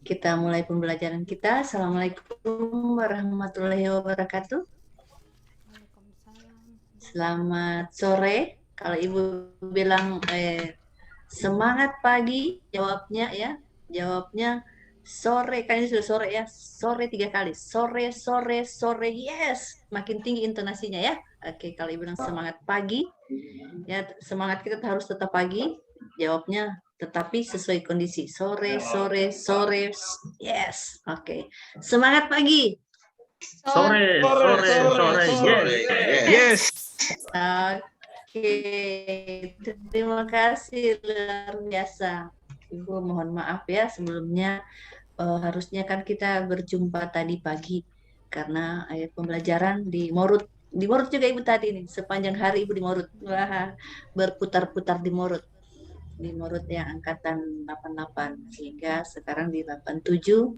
Kita mulai pembelajaran kita. Assalamualaikum warahmatullahi wabarakatuh. Selamat sore. Kalau Ibu bilang semangat pagi, jawabnya ya. Jawabnya sore. Kan ini sudah sore ya. Sore 3 kali. Sore, sore, sore. Yes. Makin tinggi intonasinya ya. Oke, kalau Ibu bilang semangat pagi, ya semangat kita harus tetap pagi. Jawabnya tetapi sesuai kondisi. Sore, sore, sore. Yes. Oke. Semangat pagi. Sore, sore, sore, yes. Oke. Terima kasih, luar biasa. Ibu mohon maaf ya sebelumnya. Harusnya kan kita berjumpa tadi pagi karena pembelajaran di Morut. Di Morut juga Ibu tadi nih. Sepanjang hari Ibu di Morut. Wah, berputar-putar di Morut. Di Morut yang angkatan 88 sehingga sekarang di 87.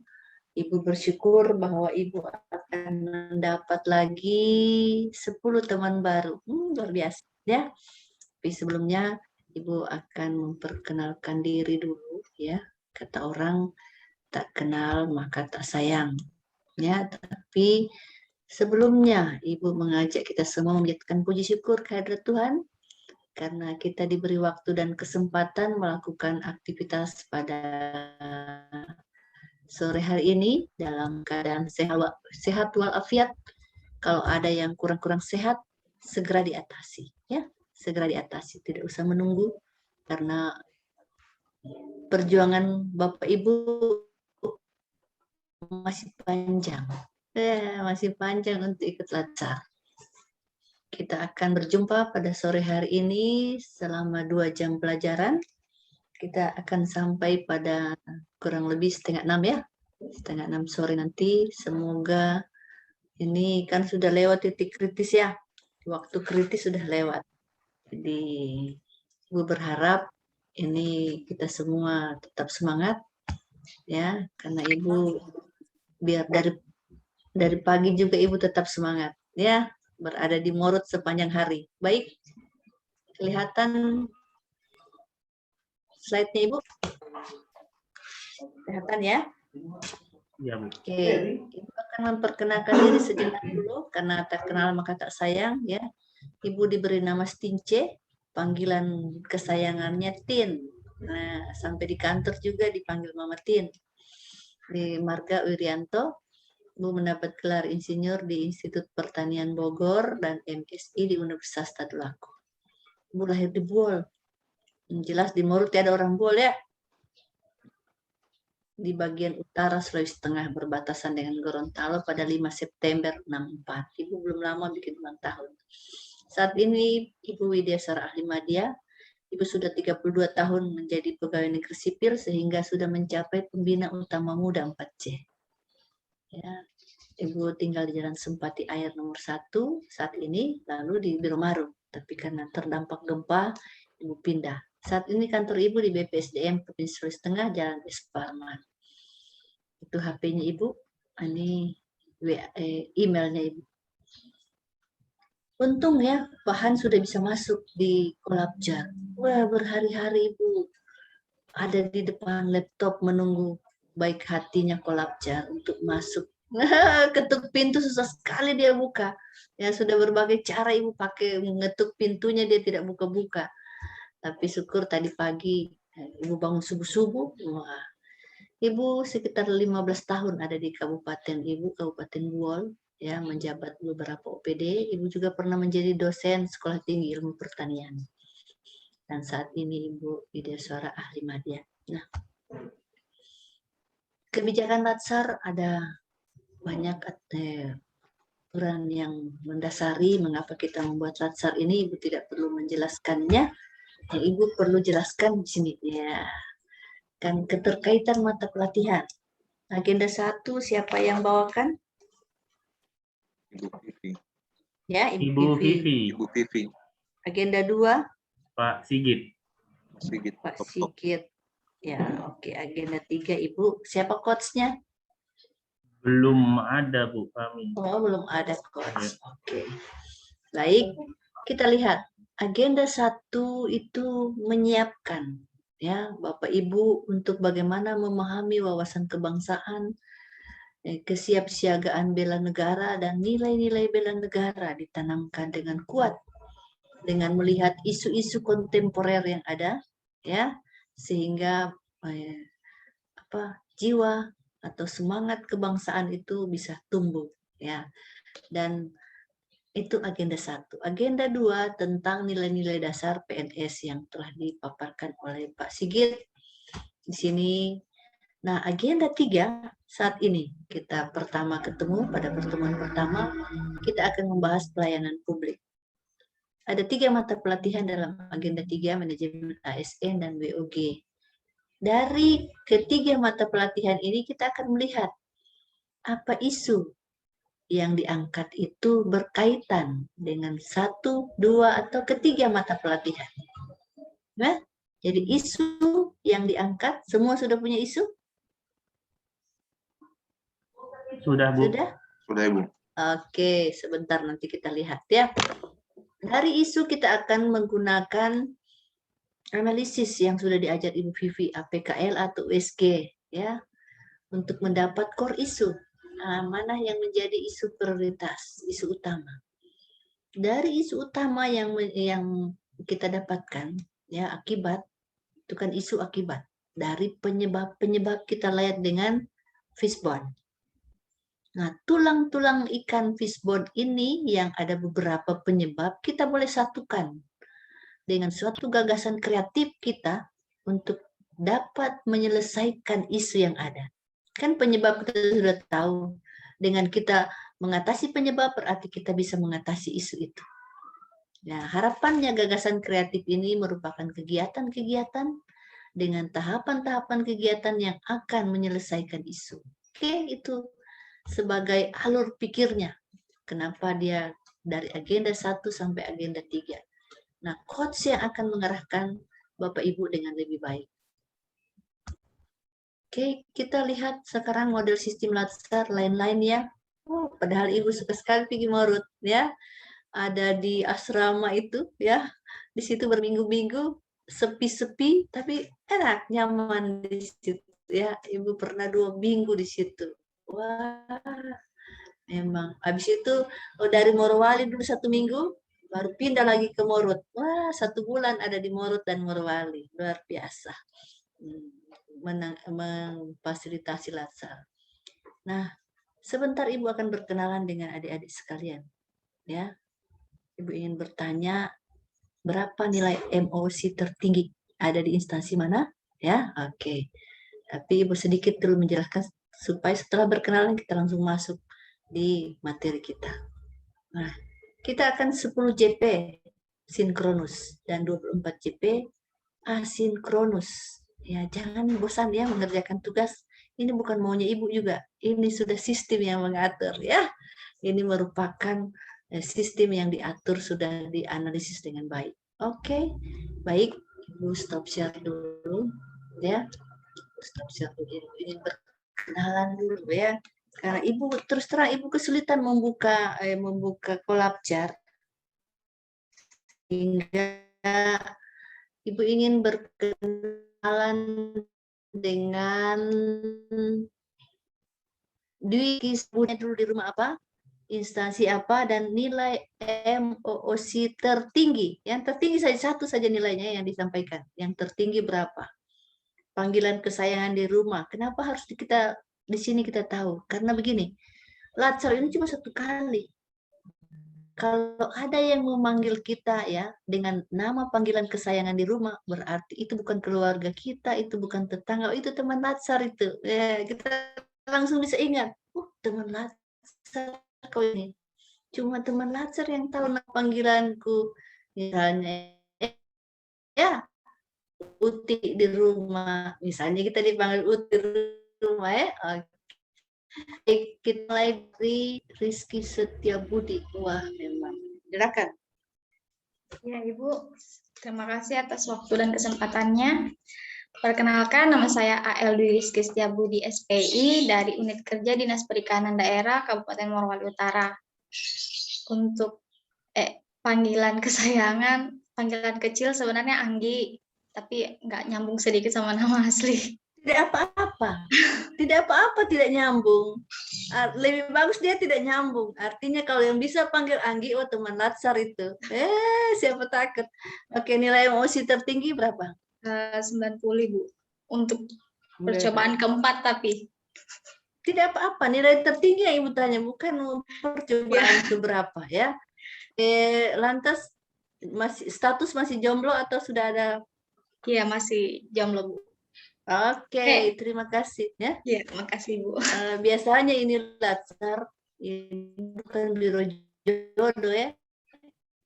Ibu bersyukur bahwa Ibu akan mendapat lagi 10 teman baru. Luar biasa ya. Tapi sebelumnya Ibu akan memperkenalkan diri dulu ya. Kata orang tak kenal maka tak sayang. Ya, tapi sebelumnya Ibu mengajak kita semua menjadikan puji syukur kehadirat Tuhan karena kita diberi waktu dan kesempatan melakukan aktivitas pada sore hari ini dalam keadaan sehat walafiat. Kalau ada yang kurang-kurang sehat, segera diatasi, ya, segera diatasi. Tidak usah menunggu karena perjuangan Bapak Ibu masih panjang, masih panjang untuk ikut latsar. Kita akan berjumpa pada sore hari ini selama 2 jam pelajaran. Kita akan sampai pada kurang lebih setengah 6 ya. Setengah 6 sore nanti. Semoga ini kan sudah lewat titik kritis ya. Waktu kritis sudah lewat. Jadi Ibu berharap ini kita semua tetap semangat ya. Karena Ibu biar dari pagi juga Ibu tetap semangat ya. Berada di Morut sepanjang hari. Baik. Kelihatan slide-nya Ibu? Kelihatan ya? Ya, Bu. Oke, Ibu akan memperkenalkan diri sejenak dulu karena tak kenal maka tak sayang ya. Ibu diberi nama Stince, panggilan kesayangannya Tin. Nah, sampai di kantor juga dipanggil Mama Tin. Di Marga Wirianto, Ibu mendapat gelar insinyur di Institut Pertanian Bogor dan MSI di Universitas Tadulako. Ibu lahir di Buol. Yang jelas di Morut ada orang Buol ya. Di bagian utara Sulawesi Tengah berbatasan dengan Gorontalo pada 5 September 64. Ibu belum lama bikin ulang tahun. Saat ini Ibu Widyasara Ahli Madya. Ibu sudah 32 tahun menjadi pegawai negeri sipil sehingga sudah mencapai pembina utama muda 4C. Ya, Ibu tinggal di Jalan Sempati Air nomor 1 saat ini, lalu di Biromaru. Tapi karena terdampak gempa, Ibu pindah. Saat ini kantor Ibu di BPSDM Provinsi Sulawesi Tengah, Jalan S. Parman. Itu HP-nya Ibu, ini emailnya Ibu. Untung ya, bahan sudah bisa masuk di Kolabjar. Wah, berhari-hari Ibu ada di depan laptop menunggu baik hatinya Kolabjar untuk masuk. Ketuk pintu susah sekali dia buka. Ya sudah berbagai cara Ibu pakai mengetuk pintunya dia tidak buka-buka. Tapi syukur tadi pagi Ibu bangun subuh-subuh. Wah, Ibu sekitar 15 tahun ada di Kabupaten Ibu, Kabupaten Buol, ya menjabat beberapa OPD. Ibu juga pernah menjadi dosen Sekolah Tinggi Ilmu Pertanian. Dan saat ini Ibu Widyasara Ahli Madya. Nah, kebijakan latsar ada banyak aturan yang mendasari mengapa kita membuat latsar ini. Ibu tidak perlu menjelaskannya. Yang Ibu perlu jelaskan di sini ya. Kan keterkaitan mata pelatihan. Agenda 1 siapa yang bawakan? Ibu Vivi. Ya, Ibu Vivi. Ibu Vivi. Agenda 2 Pak Sigit. Sigit. Pak Sigit. Ya, oke. Agenda 3 Ibu. Siapa coach-nya? Belum ada, Bu, kami. Oh, belum ada coach. Ya. Oke. Baik, kita lihat. Agenda 1 itu menyiapkan ya Bapak Ibu untuk bagaimana memahami wawasan kebangsaan, kesiapsiagaan bela negara dan nilai-nilai bela negara ditanamkan dengan kuat dengan melihat isu-isu kontemporer yang ada, ya, sehingga jiwa atau semangat kebangsaan itu bisa tumbuh, ya. Dan itu agenda 1. Agenda 2 tentang nilai-nilai dasar PNS yang telah dipaparkan oleh Pak Sigit di sini. Nah, agenda 3 saat ini kita pertama ketemu pada pertemuan pertama, kita akan membahas pelayanan publik. Ada 3 mata pelatihan dalam agenda 3, manajemen ASN dan WOG. Dari ketiga mata pelatihan ini kita akan melihat apa isu yang diangkat itu berkaitan dengan 1, 2, atau ketiga mata pelatihan. Nah, jadi isu yang diangkat, semua sudah punya isu? Sudah, Bu. Sudah? Sudah, Ibu. Oke, sebentar nanti kita lihat ya. Dari isu kita akan menggunakan analisis yang sudah diajar Ibu Vivi, APKL atau USG, ya, untuk mendapat core isu. Nah, mana yang menjadi isu prioritas, isu utama. Dari isu utama yang kita dapatkan, ya, akibat, itu kan isu akibat. Dari penyebab kita lihat dengan fishbone. Nah, tulang-tulang ikan fishbone ini yang ada beberapa penyebab, kita boleh satukan dengan suatu gagasan kreatif kita untuk dapat menyelesaikan isu yang ada. Kan penyebab kita sudah tahu. Dengan kita mengatasi penyebab berarti kita bisa mengatasi isu itu. Nah, harapannya gagasan kreatif ini merupakan kegiatan-kegiatan dengan tahapan-tahapan kegiatan yang akan menyelesaikan isu. Oke, itu sebagai alur pikirnya. Kenapa dia dari agenda 1 sampai agenda 3. Nah, coach yang akan mengarahkan Bapak Ibu dengan lebih baik. Oke, kita lihat sekarang model sistem latsar lain-lain ya. Oh, padahal Ibu suka sekali pergi Morut ya. Ada di asrama itu ya. Di situ berminggu-minggu, sepi-sepi tapi enak, nyaman di situ ya. Ibu pernah 2 minggu di situ. Wah, memang. Habis itu dari Morowali dulu 1 minggu, baru pindah lagi ke Morut. Wah, 1 bulan ada di Morut dan Morowali. Luar biasa. Memfasilitasi latsar. Nah, sebentar Ibu akan berkenalan dengan adik-adik sekalian. Ya, Ibu ingin bertanya berapa nilai MOC tertinggi ada di instansi mana? Ya, oke. Tapi Ibu sedikit dulu menjelaskan supaya setelah berkenalan kita langsung masuk di materi kita. Nah, kita akan 10 JP sinkronus dan 24 JP asinkronus. Ya, jangan bosan ya mengerjakan tugas. Ini bukan maunya Ibu juga. Ini sudah sistem yang mengatur ya. Ini merupakan sistem yang diatur, sudah dianalisis dengan baik. Oke, baik. Ibu stop share dulu ya. Stop share dulu. Ingin berkenalan dulu ya. Karena Ibu terus terang Ibu kesulitan membuka kolab chat. Hingga Ibu ingin berkenalan dengan Dwi Kisbunya dulu di rumah apa, instansi apa, dan nilai MOOC tertinggi. Yang tertinggi saja satu saja nilainya yang disampaikan. Yang tertinggi berapa? Panggilan kesayangan di rumah. Kenapa harus kita di sini kita tahu? Karena begini, latsar ini cuma 1 kali. Kalau ada yang memanggil kita ya dengan nama panggilan kesayangan di rumah, berarti itu bukan keluarga kita, itu bukan tetangga, itu teman latsar itu. Ya, kita langsung bisa ingat, teman latsar kau ini. Cuma teman latsar yang tahu nama panggilanku. Misalnya, ya, Uti di rumah. Misalnya kita dipanggil Uti di rumah ya. Kita mulai dari Rizky Setiabudi. Wah, memang. Silakan. Ya, Ibu. Terima kasih atas waktu dan kesempatannya. Perkenalkan, nama saya AL Dwi Rizky Setiabudi SPI dari Unit Kerja Dinas Perikanan Daerah Kabupaten Morowali Utara. Untuk panggilan kesayangan, panggilan kecil sebenarnya Anggi. tapi nggak nyambung sedikit sama nama asli. Tidak apa-apa. Tidak apa-apa tidak nyambung. Lebih bagus dia tidak nyambung. Artinya kalau yang bisa panggil Anggi, oh teman Latsar itu. Siapa takut. Oke, nilai emosi tertinggi berapa? 90 Ibu. Untuk percobaan keempat tapi. Tidak apa-apa, nilai tertinggi yang Ibu tanya, bukan percobaan keberapa ya. Lantas status masih jomblo atau sudah ada? Iya, masih jomblo, Bu. Oke, terima kasih ya. Iya, terima kasih, Bu. Biasanya ini Latsar, ini bukan biro jodoh ya.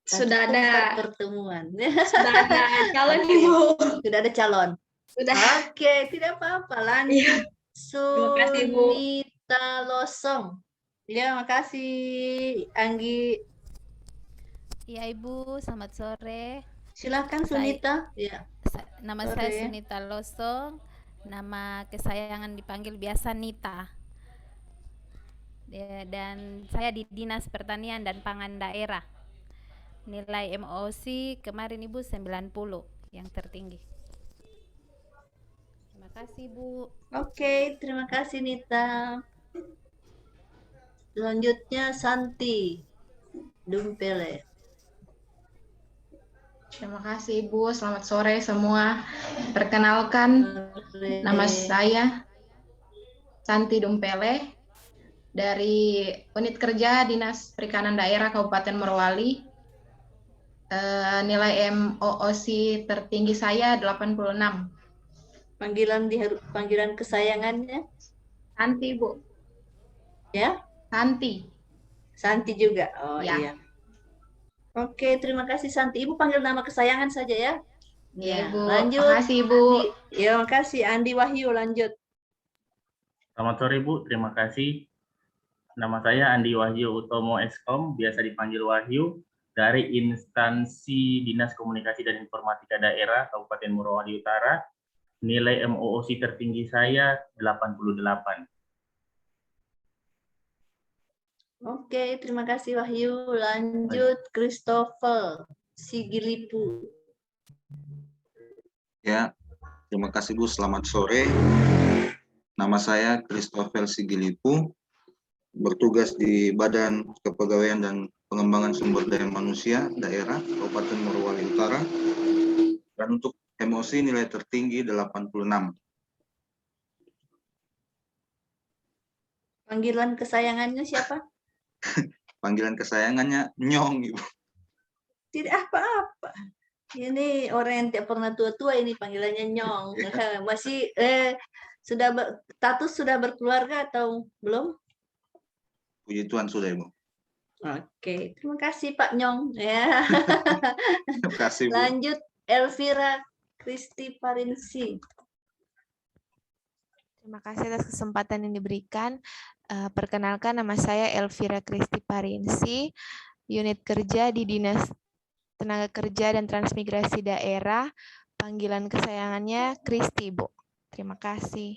Sudah ada pertemuan. Sudah ada calon, Ibu. Sudah ada calon. Sudah. Oke, tidak apa-apa. Lanjut. Terima kasih, Bu. Sunita Losong. Ya, makasih Anggi. Iya Ibu, selamat sore. Silakan Sunita. Ya. Nama saya Sunita Losong. Nama kesayangan dipanggil biasa Nita. Dan saya di Dinas Pertanian dan Pangan Daerah. Nilai MOC kemarin Ibu 90 yang tertinggi. Terima kasih Bu. Oke, terima kasih Nita. Selanjutnya Santi Dumpele. Terima kasih Ibu, selamat sore semua. Perkenalkan, nama saya Santi Dumpele dari Unit Kerja Dinas Perikanan Daerah Kabupaten Morowali. Nilai MOOC tertinggi saya 86. Panggilan kesayangannya? Santi, Bu. Ya? Santi. Santi juga. Oh ya. Iya. Oke, terima kasih Santi. Ibu panggil nama kesayangan saja ya. Ya, Ibu. Lanjut. Makasih, Ibu. Ya, makasih. Andi Wahyu, lanjut. Selamat sore Bu, terima kasih. Nama saya Andi Wahyu Utomo Eskom, biasa dipanggil Wahyu, dari instansi Dinas Komunikasi dan Informatika Daerah Kabupaten Morowali Utara. Nilai MOOC tertinggi saya 88. Oke, terima kasih Wahyu. Lanjut Christopher Sigilipu. Ya, terima kasih Bu. Selamat sore. Nama saya Christopher Sigilipu, bertugas di Badan Kepegawaian dan Pengembangan Sumber Daya Manusia Daerah Kabupaten Morowali Utara. Dan untuk MOC nilai tertinggi 86. Panggilan kesayangannya siapa? Panggilan kesayangannya Nyong, Ibu. Tidak apa-apa. Ini orang yang tidak pernah tua-tua ini panggilannya Nyong. Masih status sudah berkeluarga atau belum? Puji Tuhan sudah, Ibu. Oke, terima kasih Pak Nyong. Ya. Terima kasih, Bu. Lanjut Elvira Kristi Parinsi. Terima kasih atas kesempatan yang diberikan. Perkenalkan, nama saya Elvira Kristi Parinsi, unit kerja di Dinas Tenaga Kerja dan Transmigrasi Daerah. Panggilan kesayangannya Kristi, Bu. Terima kasih.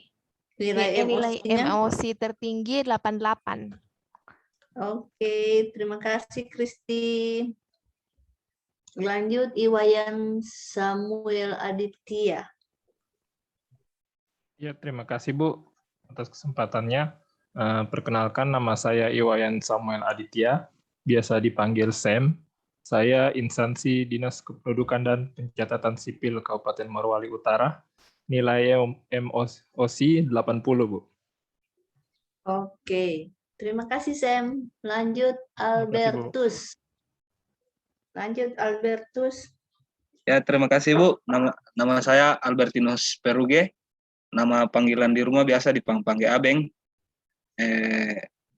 Nilai MOC tertinggi 88. Oke, terima kasih Kristi. Lanjut Iwayan Samuel Aditya. Ya, terima kasih Bu atas kesempatannya. Perkenalkan, nama saya Iwayan Samuel Aditya, biasa dipanggil Sam. Saya instansi Dinas Kependudukan dan Pencatatan Sipil Kabupaten Morowali Utara. Nilai MOC 80, Bu. Oke, terima kasih Sam. Lanjut Albertus. Lanjut Albertus. Ya, terima kasih Bu. Nama saya Albertinus Peruge. Nama panggilan di rumah biasa dipanggil Abeng.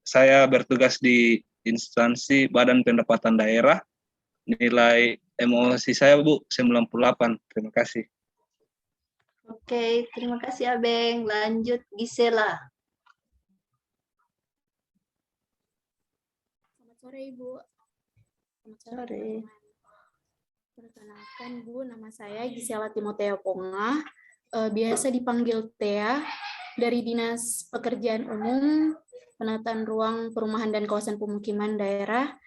Saya bertugas di instansi Badan Pendapatan Daerah. Nilai MOC saya Bu 98. Terima kasih. Oke, terima kasih Abeng. Lanjut Gisela. Selamat sore Ibu. Selamat sore. Perkenalkan Bu, nama saya Gisela Timoteo Ponga. Biasa dipanggil Tea, dari Dinas Pekerjaan Umum, Penataan Ruang Perumahan dan Kawasan Pemukiman Daerah.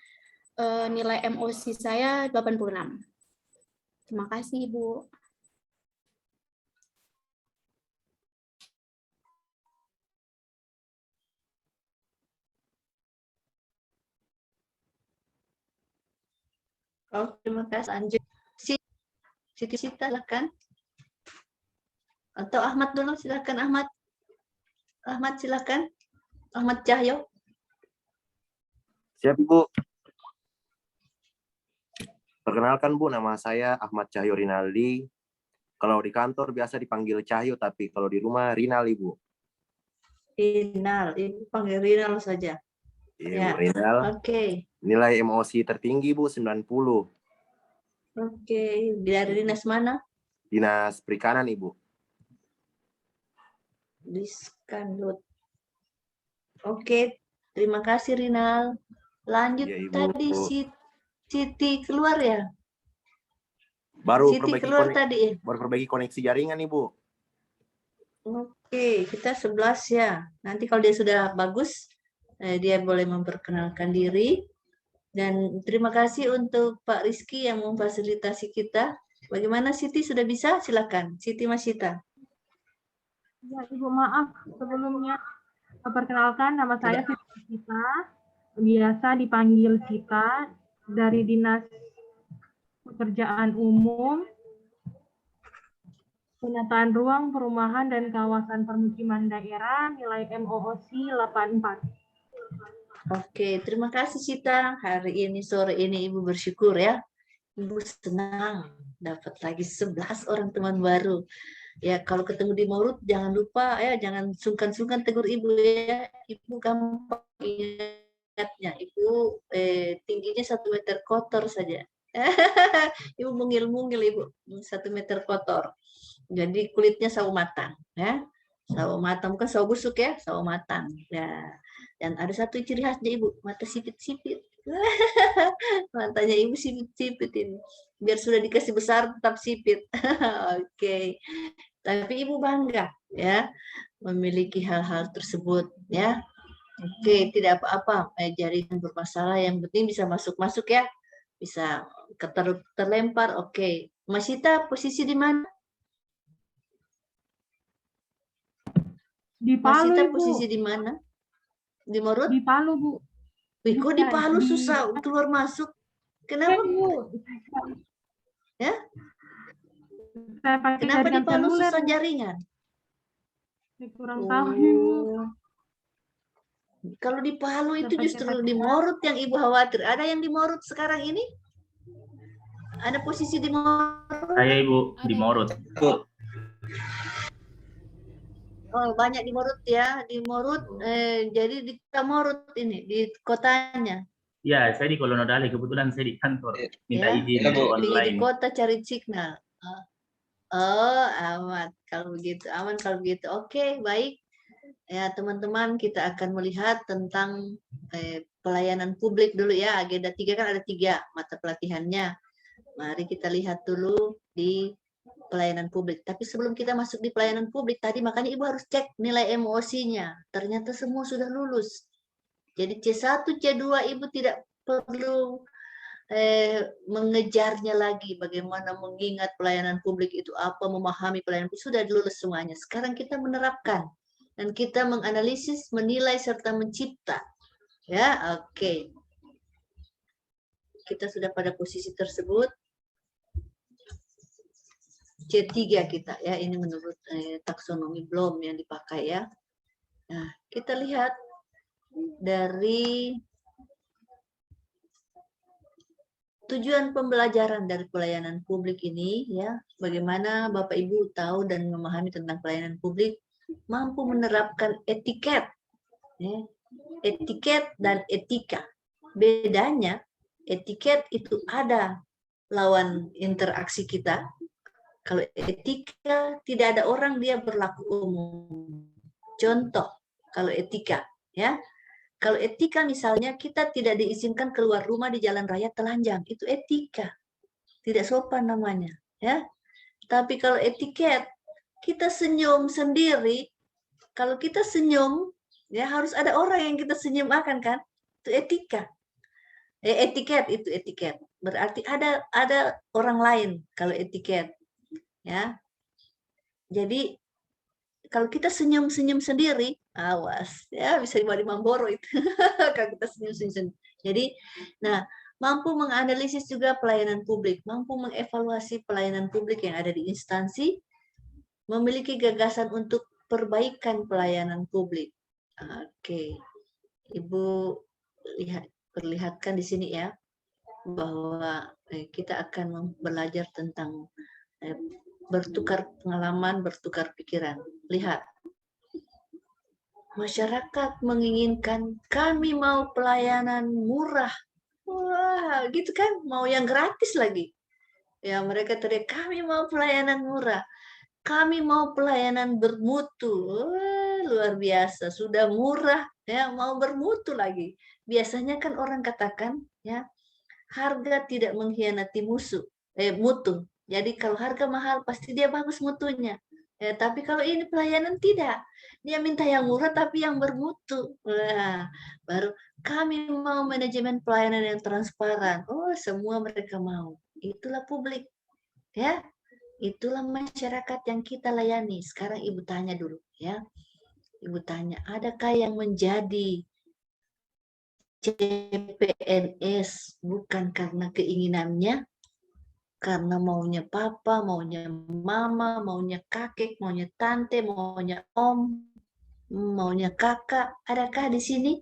Nilai MOC saya 86. Terima kasih Ibu. Oh, terima kasih. Lanjut. Siti silakan. Atau Ahmad dulu, silakan Ahmad. Ahmad silakan. Ahmad Cahyo. Siap, Bu. Perkenalkan, Bu, nama saya Ahmad Cahyo Rinaldi. Kalau di kantor biasa dipanggil Cahyo, tapi kalau di rumah Rinal, Ibu. Rinal, Ibu panggil Rinal saja. Iya, Ya. Bu, Rinal. Oke. Nilai emosi tertinggi, Bu, 90. Oke. Dari dinas mana? Dinas Perikanan, Ibu. Diskanlut. Oke, terima kasih Rinal. Lanjut Iya, Ibu. tadi Siti keluar ya? Baru Siti keluar tadi ya? Baru perbaiki koneksi jaringan, Ibu. Oke, kita 11 ya. Nanti kalau dia sudah bagus, dia boleh memperkenalkan diri. Dan terima kasih untuk Pak Rizky yang memfasilitasi kita. Bagaimana Siti, sudah bisa? Silakan, Siti Masita. Ya, Ibu, maaf sebelumnya. Perkenalkan, nama saya Siti Masita. Biasa dipanggil Sita, dari Dinas Pekerjaan Umum, Penataan Ruang, Perumahan, dan Kawasan Permukiman Daerah, nilai MOOC 84. Oke, terima kasih Sita. Hari ini, sore ini Ibu bersyukur ya. Ibu senang dapat lagi 11 orang teman baru. Ya, kalau ketemu di Maurut jangan lupa ya, jangan sungkan-sungkan tegur Ibu ya. Ibu gampang ingatnya. Ibu tingginya 1 meter kotor saja. Ibu mungil-mungil Ibu, 1 meter kotor. Jadi kulitnya sawo matang ya. Sawo matang, bukan sawo busuk ya, sawo matang. Ya. Dan ada satu ciri khasnya Ibu, mata sipit-sipit. Matanya Ibu sipit-sipit ini. Biar sudah dikasih besar tetap sipit. Oke. Tapi Ibu bangga ya memiliki hal-hal tersebut ya. Oke, tidak apa-apa. Jaringan bermasalah, yang penting bisa masuk-masuk ya. Bisa terlempar. Oke. Masita posisi di mana? Di Palu, Masita Ibu. posisi di mana? Di Maurut? Di Palu, Bu. Wih, kok di Palu susah keluar masuk? Kenapa? Ya? Saya pakai Kenapa di jaringan Palu seluler. susah jaringan? Saya kurang tahu, Ibu. Kalau di Palu itu Saya justru pakai di Maurut yang Ibu khawatir. Ada yang di Maurut sekarang ini? Ada posisi di Maurut? Saya Ibu di Maurut. Oh, banyak di Maurut ya, di Maurut. Jadi di kota Maurut ini, di kotanya. Ya, saya di Kolonodale. Kebetulan saya di kantor. Minta Ya, izin di online. kota cari signal. Oh, aman kalau begitu, aman kalau begitu. Oke, baik. Ya, teman-teman, kita akan melihat tentang pelayanan publik dulu ya. Agenda 3 kan ada 3 mata pelatihannya. Mari kita lihat dulu di pelayanan publik. Tapi sebelum kita masuk di pelayanan publik tadi, makanya Ibu harus cek nilai emosinya. Ternyata semua sudah lulus. Jadi C1, C2 Ibu tidak perlu mengejarnya lagi. Bagaimana mengingat pelayanan publik itu apa, memahami pelayanan publik, sudah lulus semuanya. Sekarang kita menerapkan dan kita menganalisis, menilai serta mencipta. Ya, oke. Kita sudah pada posisi tersebut. C3 kita ya, ini menurut taksonomi Bloom yang dipakai ya. Nah, kita lihat dari tujuan pembelajaran dari pelayanan publik ini ya, bagaimana Bapak Ibu tahu dan memahami tentang pelayanan publik, mampu menerapkan etiket ya. Etiket dan etika. Bedanya etiket itu ada lawan interaksi kita. Kalau etika tidak ada orang, dia berlaku umum. Contoh, kalau etika ya. Kalau etika misalnya kita tidak diizinkan keluar rumah di jalan raya telanjang, itu etika. Tidak sopan namanya, ya. Tapi kalau etiket, kita senyum sendiri. Kalau kita senyum, ya harus ada orang yang kita senyum akan kan? Itu etika. Etiket itu etiket. Berarti ada orang lain kalau etiket. Ya. Jadi kalau kita senyum-senyum sendiri, awas ya, bisa dibawa di Mamboro itu. Kalau kita senyum-senyum. Jadi, nah, mampu menganalisis juga pelayanan publik, mampu mengevaluasi pelayanan publik yang ada di instansi, memiliki gagasan untuk perbaikan pelayanan publik. Oke, Ibu perlihatkan di sini ya, bahwa kita akan belajar tentang bertukar pengalaman, bertukar pikiran. Lihat, masyarakat menginginkan kami mau pelayanan murah. Wah, gitu kan, mau yang gratis lagi. Ya, mereka teriak, kami mau pelayanan murah. Kami mau pelayanan bermutu. Wah, luar biasa, sudah murah, ya mau bermutu lagi. Biasanya kan orang katakan, ya, harga tidak mengkhianati mutu. Jadi kalau harga mahal pasti dia bagus mutunya. Tapi kalau ini pelayanan tidak. Dia minta yang murah tapi yang bermutu. Wah, baru kami mau manajemen pelayanan yang transparan. Oh, semua mereka mau. Itulah publik. Ya. Itulah masyarakat yang kita layani. Sekarang Ibu tanya dulu, ya. Ibu tanya, adakah yang menjadi CPNS bukan karena keinginannya, karena maunya papa, maunya mama, maunya kakek, maunya tante, maunya om, maunya kakak? Adakah di sini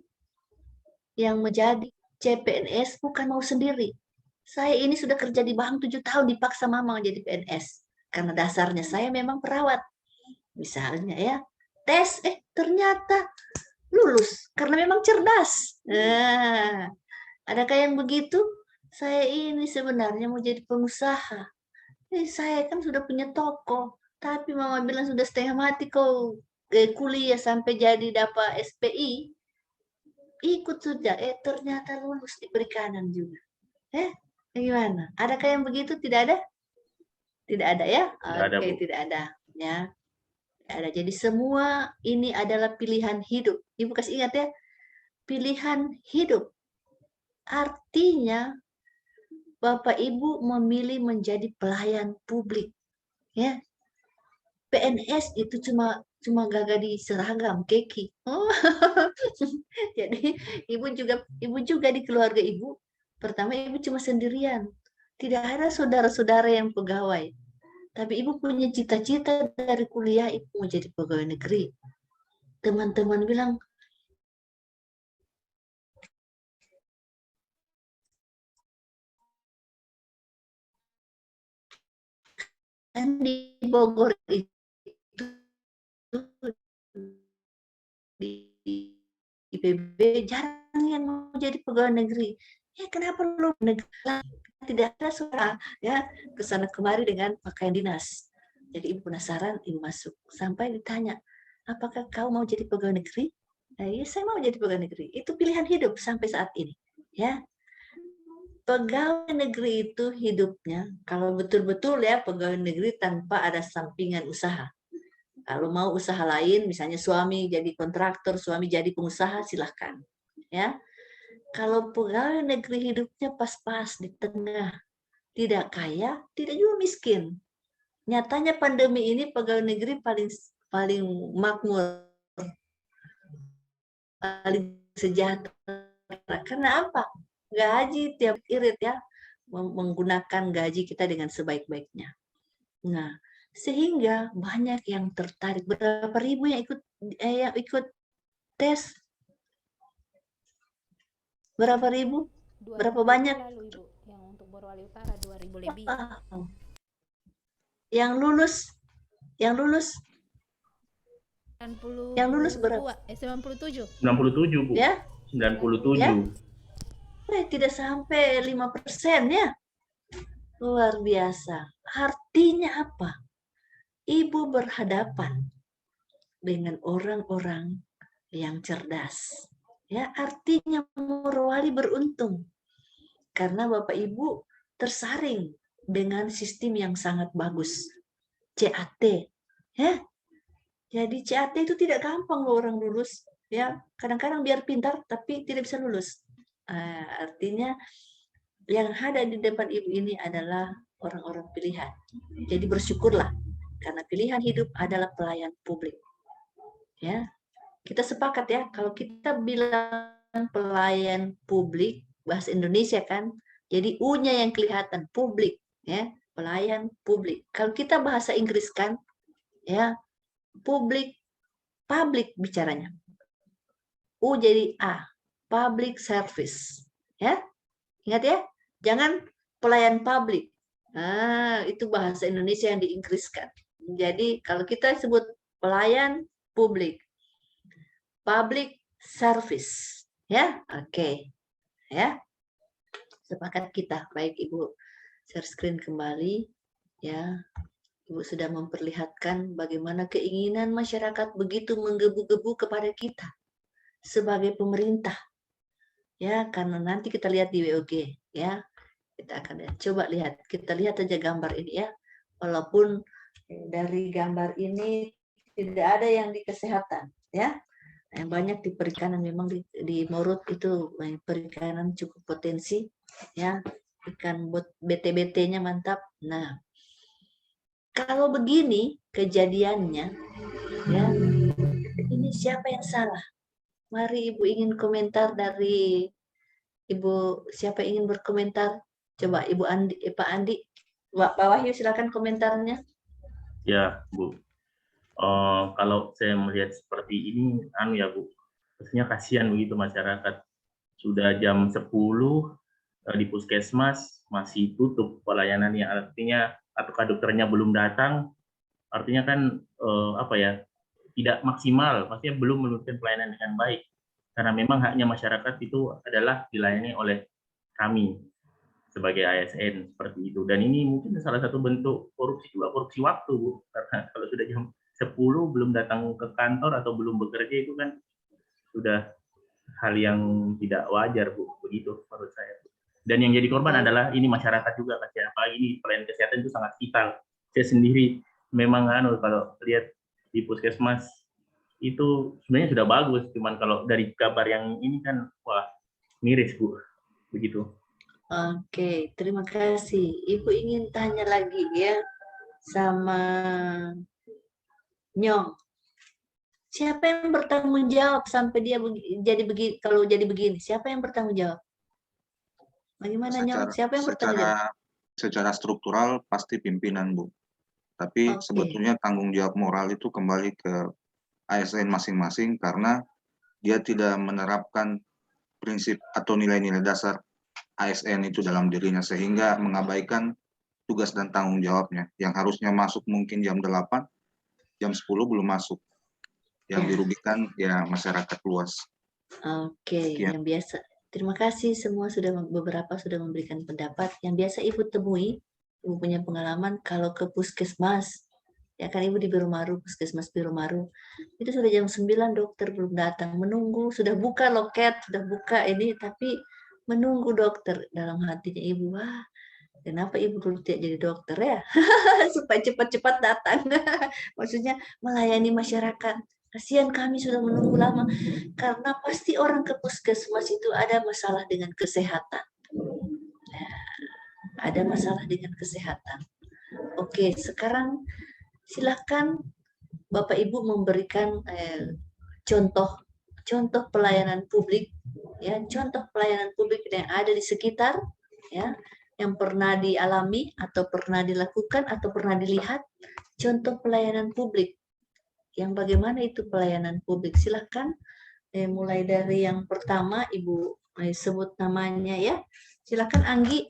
yang menjadi CPNS bukan mau sendiri? Saya ini sudah kerja di bank 7 tahun, dipaksa mama jadi PNS. Karena dasarnya saya memang perawat. Misalnya ya, tes, ternyata lulus. Karena memang cerdas. Adakah yang begitu? Saya ini sebenarnya mau jadi pengusaha. Saya kan sudah punya toko. Tapi mama bilang sudah setengah mati kau kuliah sampai jadi dapat SPI. Ikut sudah, ternyata lulus di perikanan juga. Gimana? Adakah yang begitu? Tidak ada? Tidak ada ya? Oke, tidak ada. Ya. Tidak ada. Jadi semua ini adalah pilihan hidup. Ibu kasih ingat ya. Pilihan hidup. Artinya Bapak Ibu memilih menjadi pelayan publik. Ya. PNS itu cuma gagah di seragam, keki. Oh. Jadi ibu juga di keluarga ibu. Pertama ibu cuma sendirian. Tidak ada saudara-saudara yang pegawai. Tapi ibu punya cita-cita dari kuliah, ibu mau jadi pegawai negeri. Teman-teman bilang, kan di Bogor itu di IPB jarang yang mau jadi pegawai negeri. Kenapa lu negeri? Tidak ada suara ya kesana kemari dengan pakaian dinas. Jadi ibu penasaran, ibu masuk sampai ditanya, apakah kau mau jadi pegawai negeri? Ya, saya mau jadi pegawai negeri. Itu pilihan hidup sampai saat ini. Ya, pegawai negeri itu hidupnya kalau betul-betul ya pegawai negeri tanpa ada sampingan usaha. Kalau mau usaha lain, misalnya suami jadi kontraktor, suami jadi pengusaha, silahkan. Ya. Kalau pegawai negeri hidupnya pas-pas di tengah, tidak kaya, tidak juga miskin. Nyatanya pandemi ini pegawai negeri paling makmur, paling sejahtera. Karena apa? Gaji tiap irit ya, menggunakan gaji kita dengan sebaik-baiknya. Nah, sehingga banyak yang tertarik. Berapa ribu yang ikut tes? Berapa ribu? Berapa banyak? Lalu, Ibu, yang untuk Morowali Utara 2.000 lebih. Yang lulus 90, yang lulus berapa? 97. 97, Bu. Ya? 97. Ya? Tidak sampai 5% ya. Luar biasa. Artinya apa? Ibu berhadapan dengan orang-orang yang cerdas. Ya, artinya Morowali beruntung karena Bapak Ibu tersaring dengan sistem yang sangat bagus, CAT. Ya, jadi CAT itu tidak gampang loh orang lulus. Ya, kadang-kadang biar pintar tapi tidak bisa lulus. Artinya yang ada di depan Ibu ini adalah orang-orang pilihan. Jadi bersyukurlah karena pilihan hidup adalah pelayan publik. Ya. Kita sepakat ya, kalau kita bilang pelayan publik, bahasa Indonesia kan. Jadi U-nya yang kelihatan, publik, ya, pelayan publik. Kalau kita bahasa Inggris kan, ya, publik, bicaranya. U jadi A, public service, ya. Ingat ya, jangan pelayan publik. Nah, itu bahasa Indonesia yang diinggriskan. Jadi kalau kita sebut pelayan publik, public service, ya, oke, ya, sepakat kita. Baik, Ibu share screen kembali, ya. Ibu sudah memperlihatkan bagaimana keinginan masyarakat begitu menggebu-gebu kepada kita sebagai pemerintah, ya, karena nanti kita lihat di WOG, ya, kita akan lihat. Coba lihat, kita lihat aja gambar ini, ya, walaupun dari gambar ini tidak ada yang di kesehatan, ya, yang banyak di perikanan. Memang di Morut itu perikanan cukup potensi, ya, ikan BT-BT-nya mantap. Nah, kalau begini kejadiannya, ya, ini siapa yang salah? Mari Ibu ingin komentar dari Ibu, siapa ingin berkomentar? Coba Ibu Andi, Pak Andi, Pak Wahyu, silakan komentarnya. Ya, Bu. Kalau saya melihat seperti ini, ya Bu, pastinya kasihan begitu masyarakat. Sudah jam 10 di puskesmas masih tutup pelayanan, yang artinya atau dokternya belum datang, artinya kan apa ya, tidak maksimal, pastinya belum memberikan pelayanan dengan baik. Karena memang haknya masyarakat itu adalah dilayani oleh kami sebagai ASN seperti itu. Dan ini mungkin salah satu bentuk korupsi juga, korupsi waktu, Bu. Karena kalau sudah jam 10 belum datang ke kantor atau belum bekerja, itu kan sudah hal yang tidak wajar, Bu. Begitu menurut saya. Dan yang jadi korban adalah ini masyarakat juga, apalagi ini pelayanan kesehatan itu sangat vital. Saya sendiri memang kalau lihat di puskesmas itu sebenarnya sudah bagus, cuman kalau dari kabar yang ini kan, wah, miris, Bu. Begitu. Oke, terima kasih. Ibu ingin tanya lagi, ya, sama Nyong. Siapa yang bertanggung jawab sampai dia jadi begini? Kalau jadi begini, siapa yang bertanggung jawab? Bagaimana, Nyong? Siapa yang bertanggung jawab? Secara struktural pasti pimpinan, Bu. Tapi sebetulnya tanggung jawab moral itu kembali ke ASN masing-masing, karena dia tidak menerapkan prinsip atau nilai-nilai dasar ASN itu dalam dirinya, sehingga mengabaikan tugas dan tanggung jawabnya. Yang harusnya masuk mungkin jam 8, jam 10 belum masuk. Yang dirugikan ya masyarakat luas. Oke, yang biasa. Terima kasih semua, beberapa sudah memberikan pendapat. Yang biasa Ibu temui, Ibu punya pengalaman kalau ke puskesmas, ya kan, Ibu di Biromaru, puskesmas Biromaru, itu sudah jam 9 dokter belum datang, menunggu, sudah buka loket, sudah buka ini, tapi menunggu dokter. Dalam hatinya Ibu, wah, kenapa Ibu dulu tidak jadi dokter, ya? Supaya cepat-cepat datang. Maksudnya melayani masyarakat. Kasihan kami sudah menunggu lama, karena pasti orang ke puskesmas itu ada masalah dengan kesehatan. Ada masalah dengan kesehatan. Oke, sekarang silakan Bapak Ibu memberikan contoh pelayanan publik, ya, contoh pelayanan publik yang ada di sekitar, ya, yang pernah dialami atau pernah dilakukan atau pernah dilihat, contoh pelayanan publik. Yang bagaimana itu pelayanan publik? Silakan mulai dari yang pertama, Ibu sebut namanya, ya. Silakan Anggi,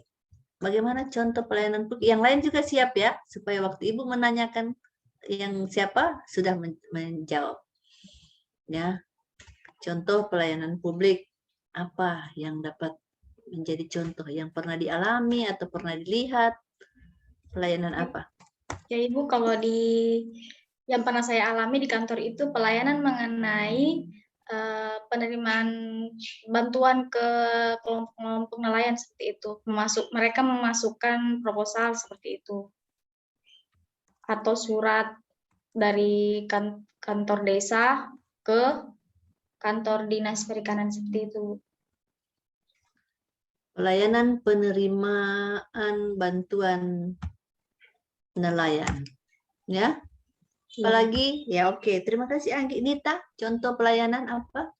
bagaimana contoh pelayanan publik? Yang lain juga siap, ya, supaya waktu Ibu menanyakan yang siapa sudah menjawab, ya. Contoh pelayanan publik apa yang dapat menjadi contoh yang pernah dialami atau pernah dilihat? Pelayanan apa? Ya Ibu, kalau yang pernah saya alami di kantor itu pelayanan mengenai penerimaan bantuan ke kelompok-kelompok nelayan seperti itu. Mereka memasukkan proposal seperti itu. Atau surat dari kantor desa ke kantor dinas perikanan seperti itu. Pelayanan penerimaan bantuan nelayan, ya. Apalagi, ya, oke. Terima kasih Anggi. Nita, contoh pelayanan apa?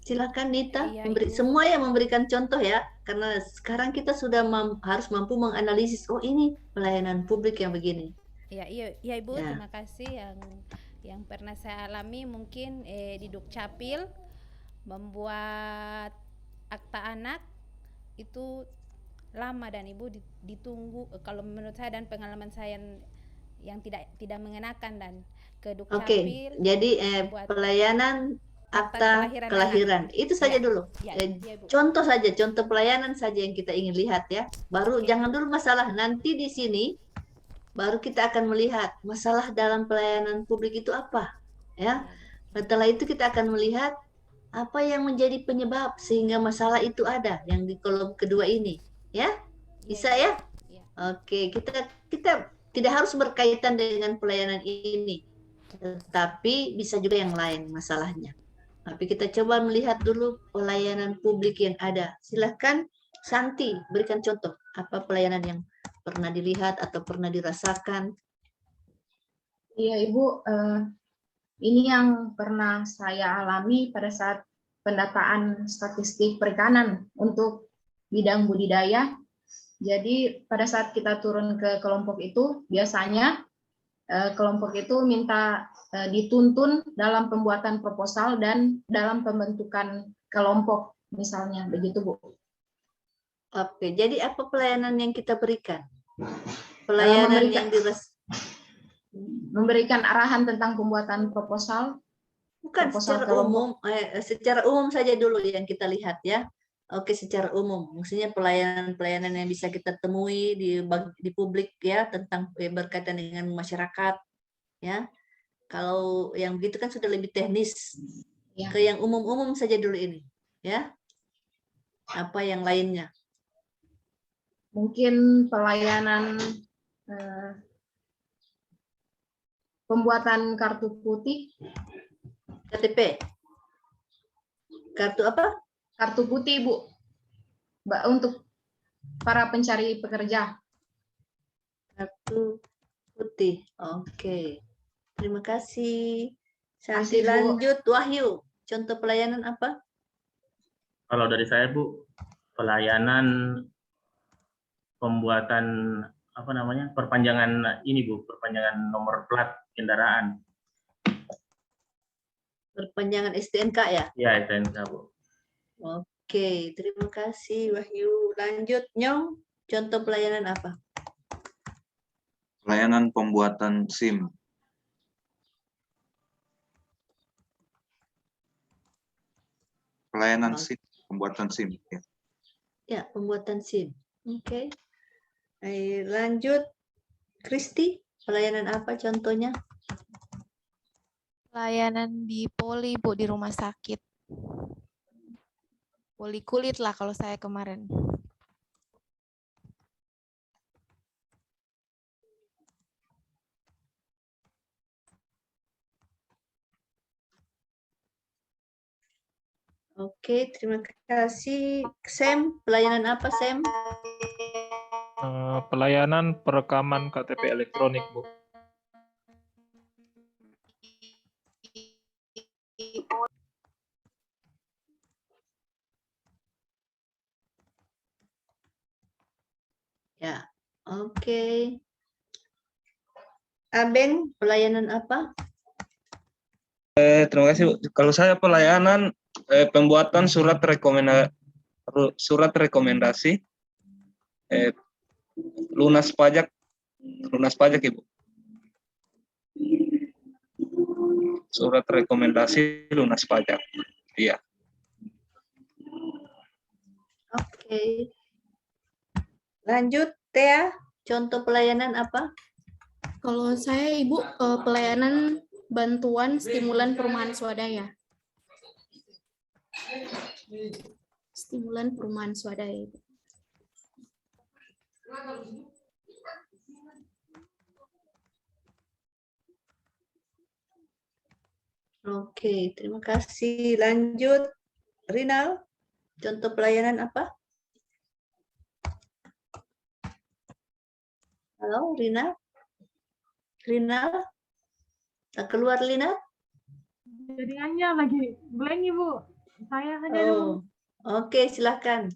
Silakan Nita, Iya, semua yang memberikan contoh ya, karena sekarang kita sudah harus mampu menganalisis, oh ini pelayanan publik yang begini. Ya, iya Ibu, Ya. terima kasih. Yang pernah saya alami mungkin di Dukcapil membuat akta anak itu lama dan Ibu ditunggu, kalau menurut saya dan pengalaman saya yang tidak mengenakan, dan ke Dukcapil jadi buat pelayanan akta kelahiran. Itu saja dulu. Bu. Contoh saja, contoh pelayanan saja yang kita ingin lihat ya. Baru jangan dulu masalah. Nanti di sini baru kita akan melihat masalah dalam pelayanan publik itu apa. Ya. Setelah itu kita akan melihat apa yang menjadi penyebab sehingga masalah itu ada yang di kolom kedua ini. Ya. Bisa ya? Oke, kita tidak harus berkaitan dengan pelayanan ini. Tetapi bisa juga yang lain masalahnya. Tapi kita coba melihat dulu pelayanan publik yang ada. Silahkan Santi berikan contoh apa pelayanan yang pernah dilihat atau pernah dirasakan. Iya Ibu, ini yang pernah saya alami pada saat pendataan statistik perikanan untuk bidang budidaya. Jadi pada saat kita turun ke kelompok itu, biasanya kelompok itu minta dituntun dalam pembuatan proposal dan dalam pembentukan kelompok, misalnya begitu Bu. Oke, jadi apa pelayanan yang kita berikan? Pelayanan yang memberikan arahan tentang pembuatan proposal. Bukan secara umum, secara umum saja dulu yang kita lihat ya. Oke, secara umum, maksudnya pelayanan-pelayanan yang bisa kita temui di publik ya, tentang berkaitan dengan masyarakat ya. Kalau yang begitu kan sudah lebih teknis. Ya. Ke yang umum-umum saja dulu ini ya. Apa yang lainnya? Mungkin pelayanan pembuatan kartu putih. KTP. Kartu apa? Kartu putih, Bu. Untuk para pencari pekerja. Kartu putih. Oke. Terima kasih. Santi, lanjut Wahyu. Contoh pelayanan apa? Kalau dari saya, Bu, pelayanan pembuatan apa namanya? Perpanjangan ini, Bu, perpanjangan nomor plat kendaraan. Perpanjangan STNK ya? Ya, STNK, Bu. Oke, terima kasih Wahyu. Lanjut Nyong, contoh pelayanan apa? Pelayanan pembuatan SIM. Pelayanan SIM, pembuatan SIM. Ya, ya pembuatan SIM. Oke. Lanjut Kristi, pelayanan apa contohnya? Pelayanan di poli, Bu, di rumah sakit. Poli kulit lah kalau saya kemarin. Oke, terima kasih. Sam, pelayanan apa, Sam? Pelayanan perekaman KTP elektronik, Bu. Ya, oke. Abeng, pelayanan apa? Terima kasih, Bu. Kalau saya pelayanan pembuatan surat rekomendasi lunas pajak Ibu. Surat rekomendasi lunas pajak. Iya. Oke. Lanjut, Tea, contoh pelayanan apa? Kalau saya, Ibu, pelayanan bantuan stimulan perumahan swadaya. Stimulan perumahan swadaya. Oke, terima kasih. Lanjut, Rinal, contoh pelayanan apa? Halo, Rina? Rina? Tak keluar, Lina? Jaringannya lagi blank, Ibu. Saya saja dulu. Oke, silakan.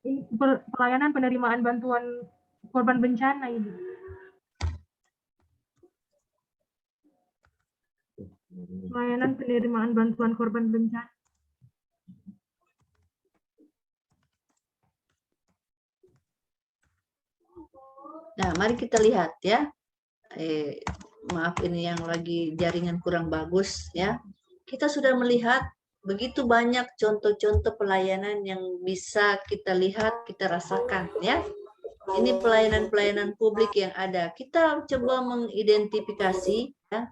Ini pelayanan penerimaan bantuan korban bencana, Ibu. Pelayanan penerimaan bantuan korban bencana. Nah, mari kita lihat ya. Maaf ini yang lagi jaringan kurang bagus ya. Kita sudah melihat begitu banyak contoh-contoh pelayanan yang bisa kita lihat, kita rasakan ya. Ini pelayanan-pelayanan publik yang ada. Kita coba mengidentifikasi ya,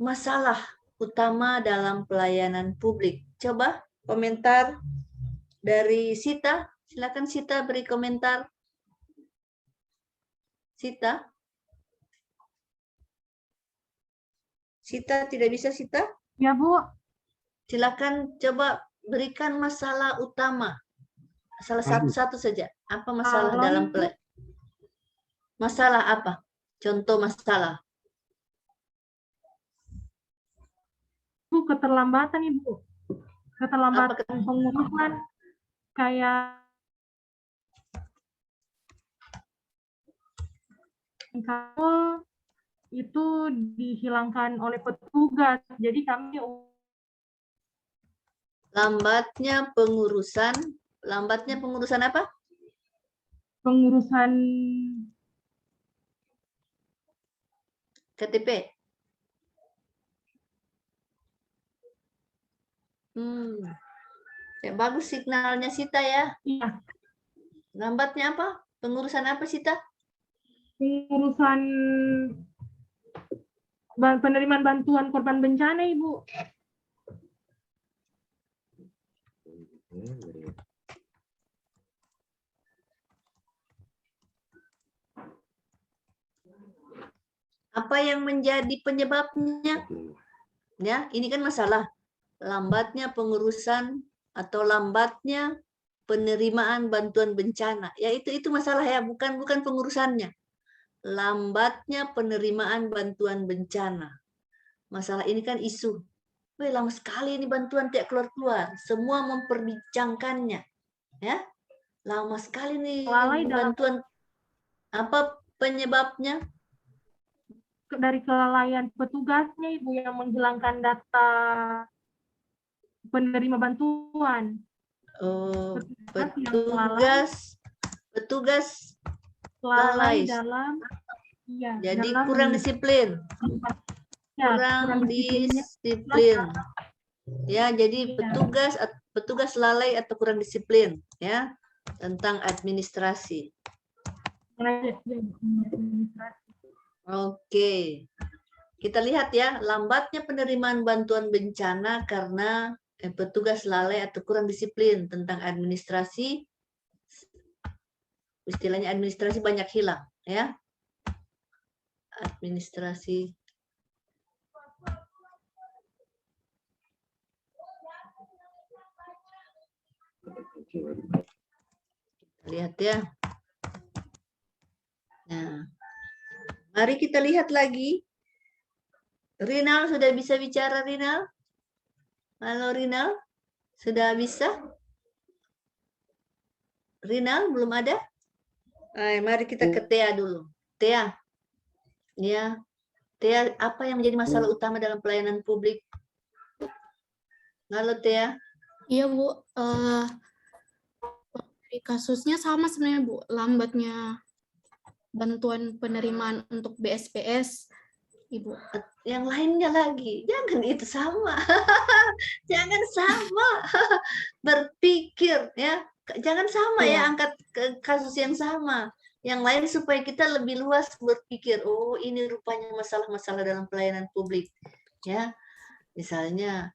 masalah utama dalam pelayanan publik. Coba komentar dari Sita. Silakan Sita beri komentar. Sita? Sita tidak bisa, Sita? Ya, Bu. Silakan coba berikan masalah utama. Salah satu-satu saja. Apa masalah dalam pelayanan? Masalah apa? Contoh masalah. Bu, keterlambatan, Ibu. Keterlambatan pengurusan kayak kalau itu dihilangkan oleh petugas. Jadi kami lambatnya pengurusan apa? Pengurusan KTP. Ya, bagus signalnya Sita ya. Iya. Lambatnya apa? Pengurusan apa Sita? Pengurusan penerimaan bantuan korban bencana, Ibu. Apa yang menjadi penyebabnya? Ya, ini kan masalah lambatnya pengurusan atau lambatnya penerimaan bantuan bencana. Ya itu masalah ya, bukan pengurusannya. Lambatnya penerimaan bantuan bencana. Masalah ini kan isu. Wih, lama sekali ini bantuan tidak keluar-keluar. Semua memperbincangkannya. Ya. Lama sekali nih bantuan. Apa penyebabnya? Dari kelalaian petugasnya, Ibu, yang menghilangkan data penerima bantuan. Oh, petugas lalai dalam, ya, jadi dalam kurang disiplin. Kurang disiplin. Ya, jadi petugas lalai atau kurang disiplin ya tentang administrasi. Oke. Kita lihat ya, lambatnya penerimaan bantuan bencana karena petugas lalai atau kurang disiplin tentang administrasi. Istilahnya administrasi banyak hilang ya. Administrasi. Lihat ya. Nah, mari kita lihat lagi. Rinal sudah bisa bicara, Rinal? Halo Rinal, sudah bisa? Rinal belum ada? Mari kita ke Tea dulu. Tea, ya, Tea, apa yang menjadi masalah utama dalam pelayanan publik? Halo Tea. Iya Bu, kasusnya sama sebenarnya Bu, lambatnya bantuan penerimaan untuk BSPS, Ibu. Yang lainnya lagi, jangan itu sama. Jangan sama. Berpikir ya, jangan sama ya angkat kasus yang sama. Yang lain supaya kita lebih luas berpikir, oh ini rupanya masalah-masalah dalam pelayanan publik. Ya, misalnya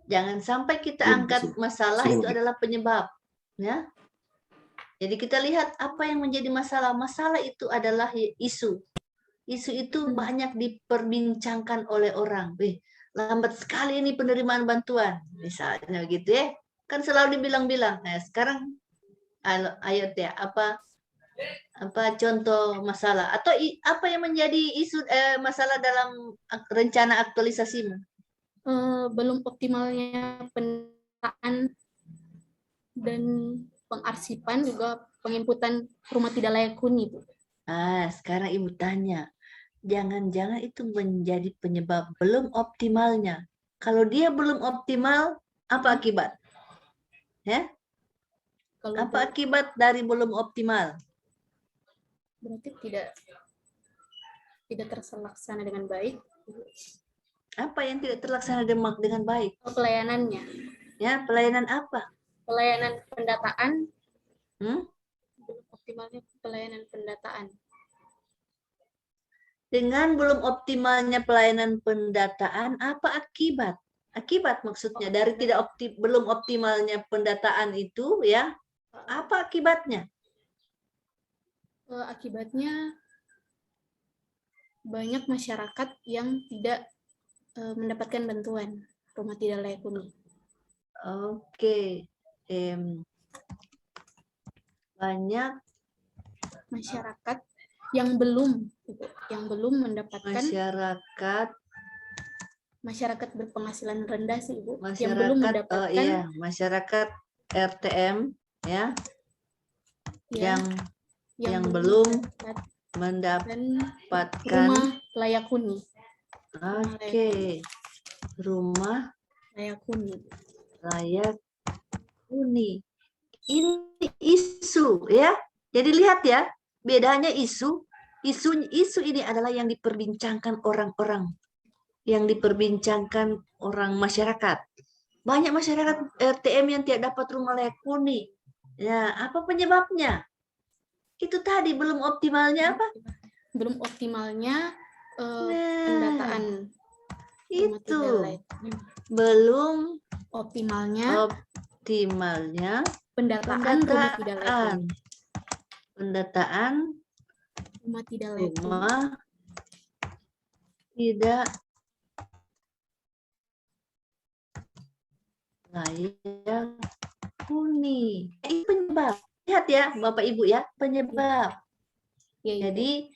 jangan sampai kita angkat masalah itu adalah penyebab. Ya. Jadi kita lihat apa yang menjadi masalah. Masalah itu adalah isu. Isu itu banyak diperbincangkan oleh orang. Lambat sekali ini penerimaan bantuan. Misalnya gitu ya. Kan selalu dibilang-bilang. Nah, sekarang ayo Tia, apa contoh masalah atau apa yang menjadi isu masalah dalam rencana aktualisasimu? belum optimalnya pendataan dan pengarsipan juga penginputan rumah tidak layak huni, Bu. Sekarang Ibu tanya, jangan-jangan itu menjadi penyebab belum optimalnya. Kalau dia belum optimal, apa akibat? Ya? Apa akibat dari belum optimal? Berarti tidak terlaksana dengan baik. Apa yang tidak terlaksana dengan baik? Pelayanannya. Ya, pelayanan apa? Pelayanan pendataan. Belum optimalnya pelayanan pendataan. Dengan belum optimalnya pelayanan pendataan, apa akibat? Akibat maksudnya dari belum optimalnya pendataan itu, ya, apa akibatnya? Akibatnya banyak masyarakat yang tidak mendapatkan bantuan rumah tidak layak huni. Oke. Banyak masyarakat yang belum mendapatkan, masyarakat berpenghasilan rendah sih, Ibu, yang belum mendapatkan, masyarakat RTM, ya, yang belum mendapatkan rumah layak huni. Oke, rumah layak huni. Ini isu, ya. Jadi lihat ya, bedanya isu ini adalah yang diperbincangkan orang-orang, yang diperbincangkan orang masyarakat. Banyak masyarakat RTM yang tidak dapat rumah layak huni. Ya, apa penyebabnya? Itu tadi belum optimalnya apa? Belum optimalnya pendataan. Itu belum optimalnya pendataan rumah tidak layak huni. Pendataan rumah tidak layak huni. Ini penyebab. Lihat ya, Bapak Ibu ya, penyebab. Jadi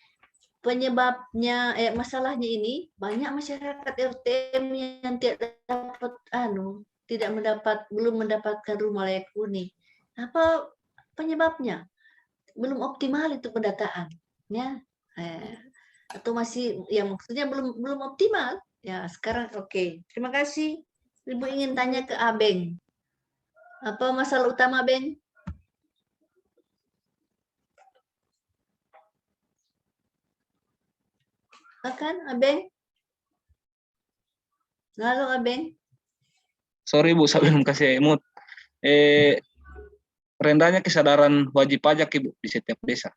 penyebabnya, masalahnya ini banyak masyarakat RTM yang belum mendapatkan rumah layak huni. Apa penyebabnya? Belum optimal itu pendataan, ya. Atau masih, ya maksudnya belum optimal. Ya, sekarang oke. Terima kasih. Ibu ingin tanya ke Abeng. Apa masalah utama, Abeng? Kan, Abeng? Halo, Abeng? Sorry Bu, saya belum kasih emot. Rendahnya kesadaran wajib pajak Ibu di setiap desa.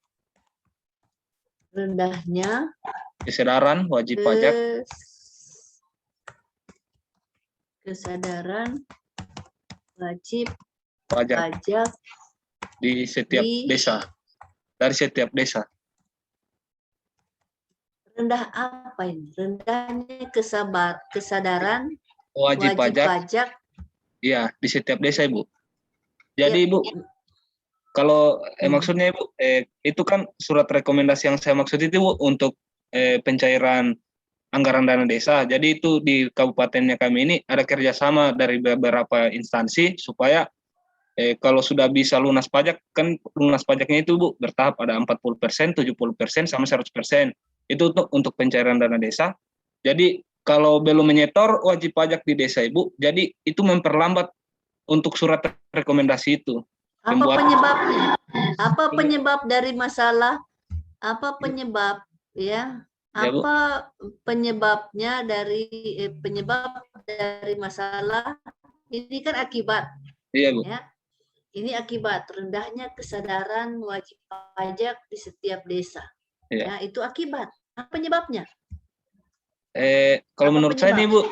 Rendahnya kesadaran wajib pajak. Kesadaran wajib pajak di setiap desa. Dari setiap desa. Rendah apa ini? Rendahnya kesadaran wajib pajak. Iya, di setiap desa Ibu. Jadi Ibu, kalau maksudnya Ibu, itu kan surat rekomendasi yang saya maksud itu Bu, untuk pencairan anggaran dana desa. Jadi itu di kabupatennya kami ini ada kerjasama dari beberapa instansi supaya kalau sudah bisa lunas pajak, kan lunas pajaknya itu Bu bertahap, ada 40%, 70%, sama 100%. Itu untuk pencairan dana desa. Jadi kalau belum menyetor wajib pajak di desa Ibu, jadi itu memperlambat untuk surat rekomendasi itu. Apa penyebabnya? Apa penyebab dari masalah? Apa penyebab, ya? Apa penyebabnya dari masalah? Ini kan akibat. Iya Bu. Ya. Ini akibat rendahnya kesadaran wajib pajak di setiap desa. Iya. Ya, itu akibat. Apa penyebabnya? Kalau menurut saya nih Bu,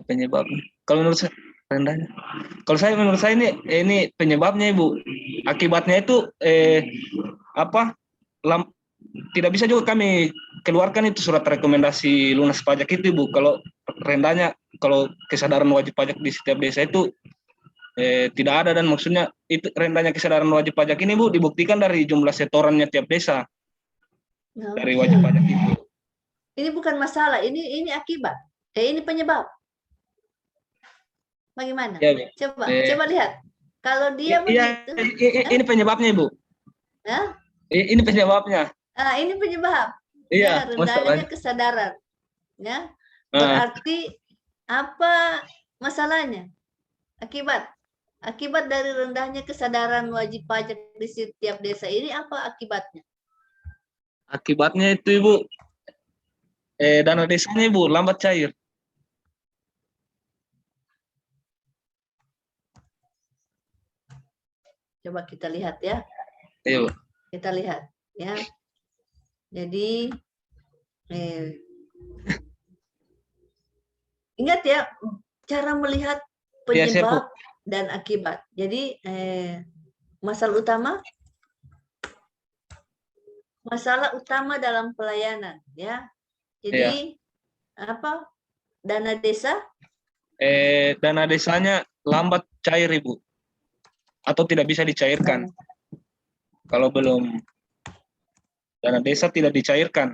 penyebab. Kalau menurut saya rendahnya. Kalau menurut saya ini penyebabnya Ibu. Akibatnya itu tidak bisa juga kami keluarkan itu surat rekomendasi lunas pajak itu Ibu. Kalau rendahnya, kalau kesadaran wajib pajak di setiap desa itu tidak ada, dan maksudnya itu rendahnya kesadaran wajib pajak ini Bu dibuktikan dari jumlah setorannya tiap desa dari wajib pajak itu. Ini bukan masalah, ini akibat. Ini penyebab. Bagaimana? Ya, Bu. Coba lihat. Kalau dia begitu, ini penyebabnya, Ibu. ya? Ini penyebabnya. Ini penyebab. Iya, rendahnya kesadaran. Ya. Berarti apa masalahnya? Akibat dari rendahnya kesadaran wajib pajak di setiap desa ini apa akibatnya? Akibatnya itu, Ibu, dana desanya, Ibu, lambat cair. Coba kita lihat ya. Iya, Bu. Kita lihat ya. Jadi ingat ya cara melihat penyebab dan akibat. Jadi masalah utama dalam pelayanan ya. Jadi apa? Dana desa? Dana desanya lambat cair, Ibu. Atau tidak bisa dicairkan. Kalau belum dana desa tidak dicairkan.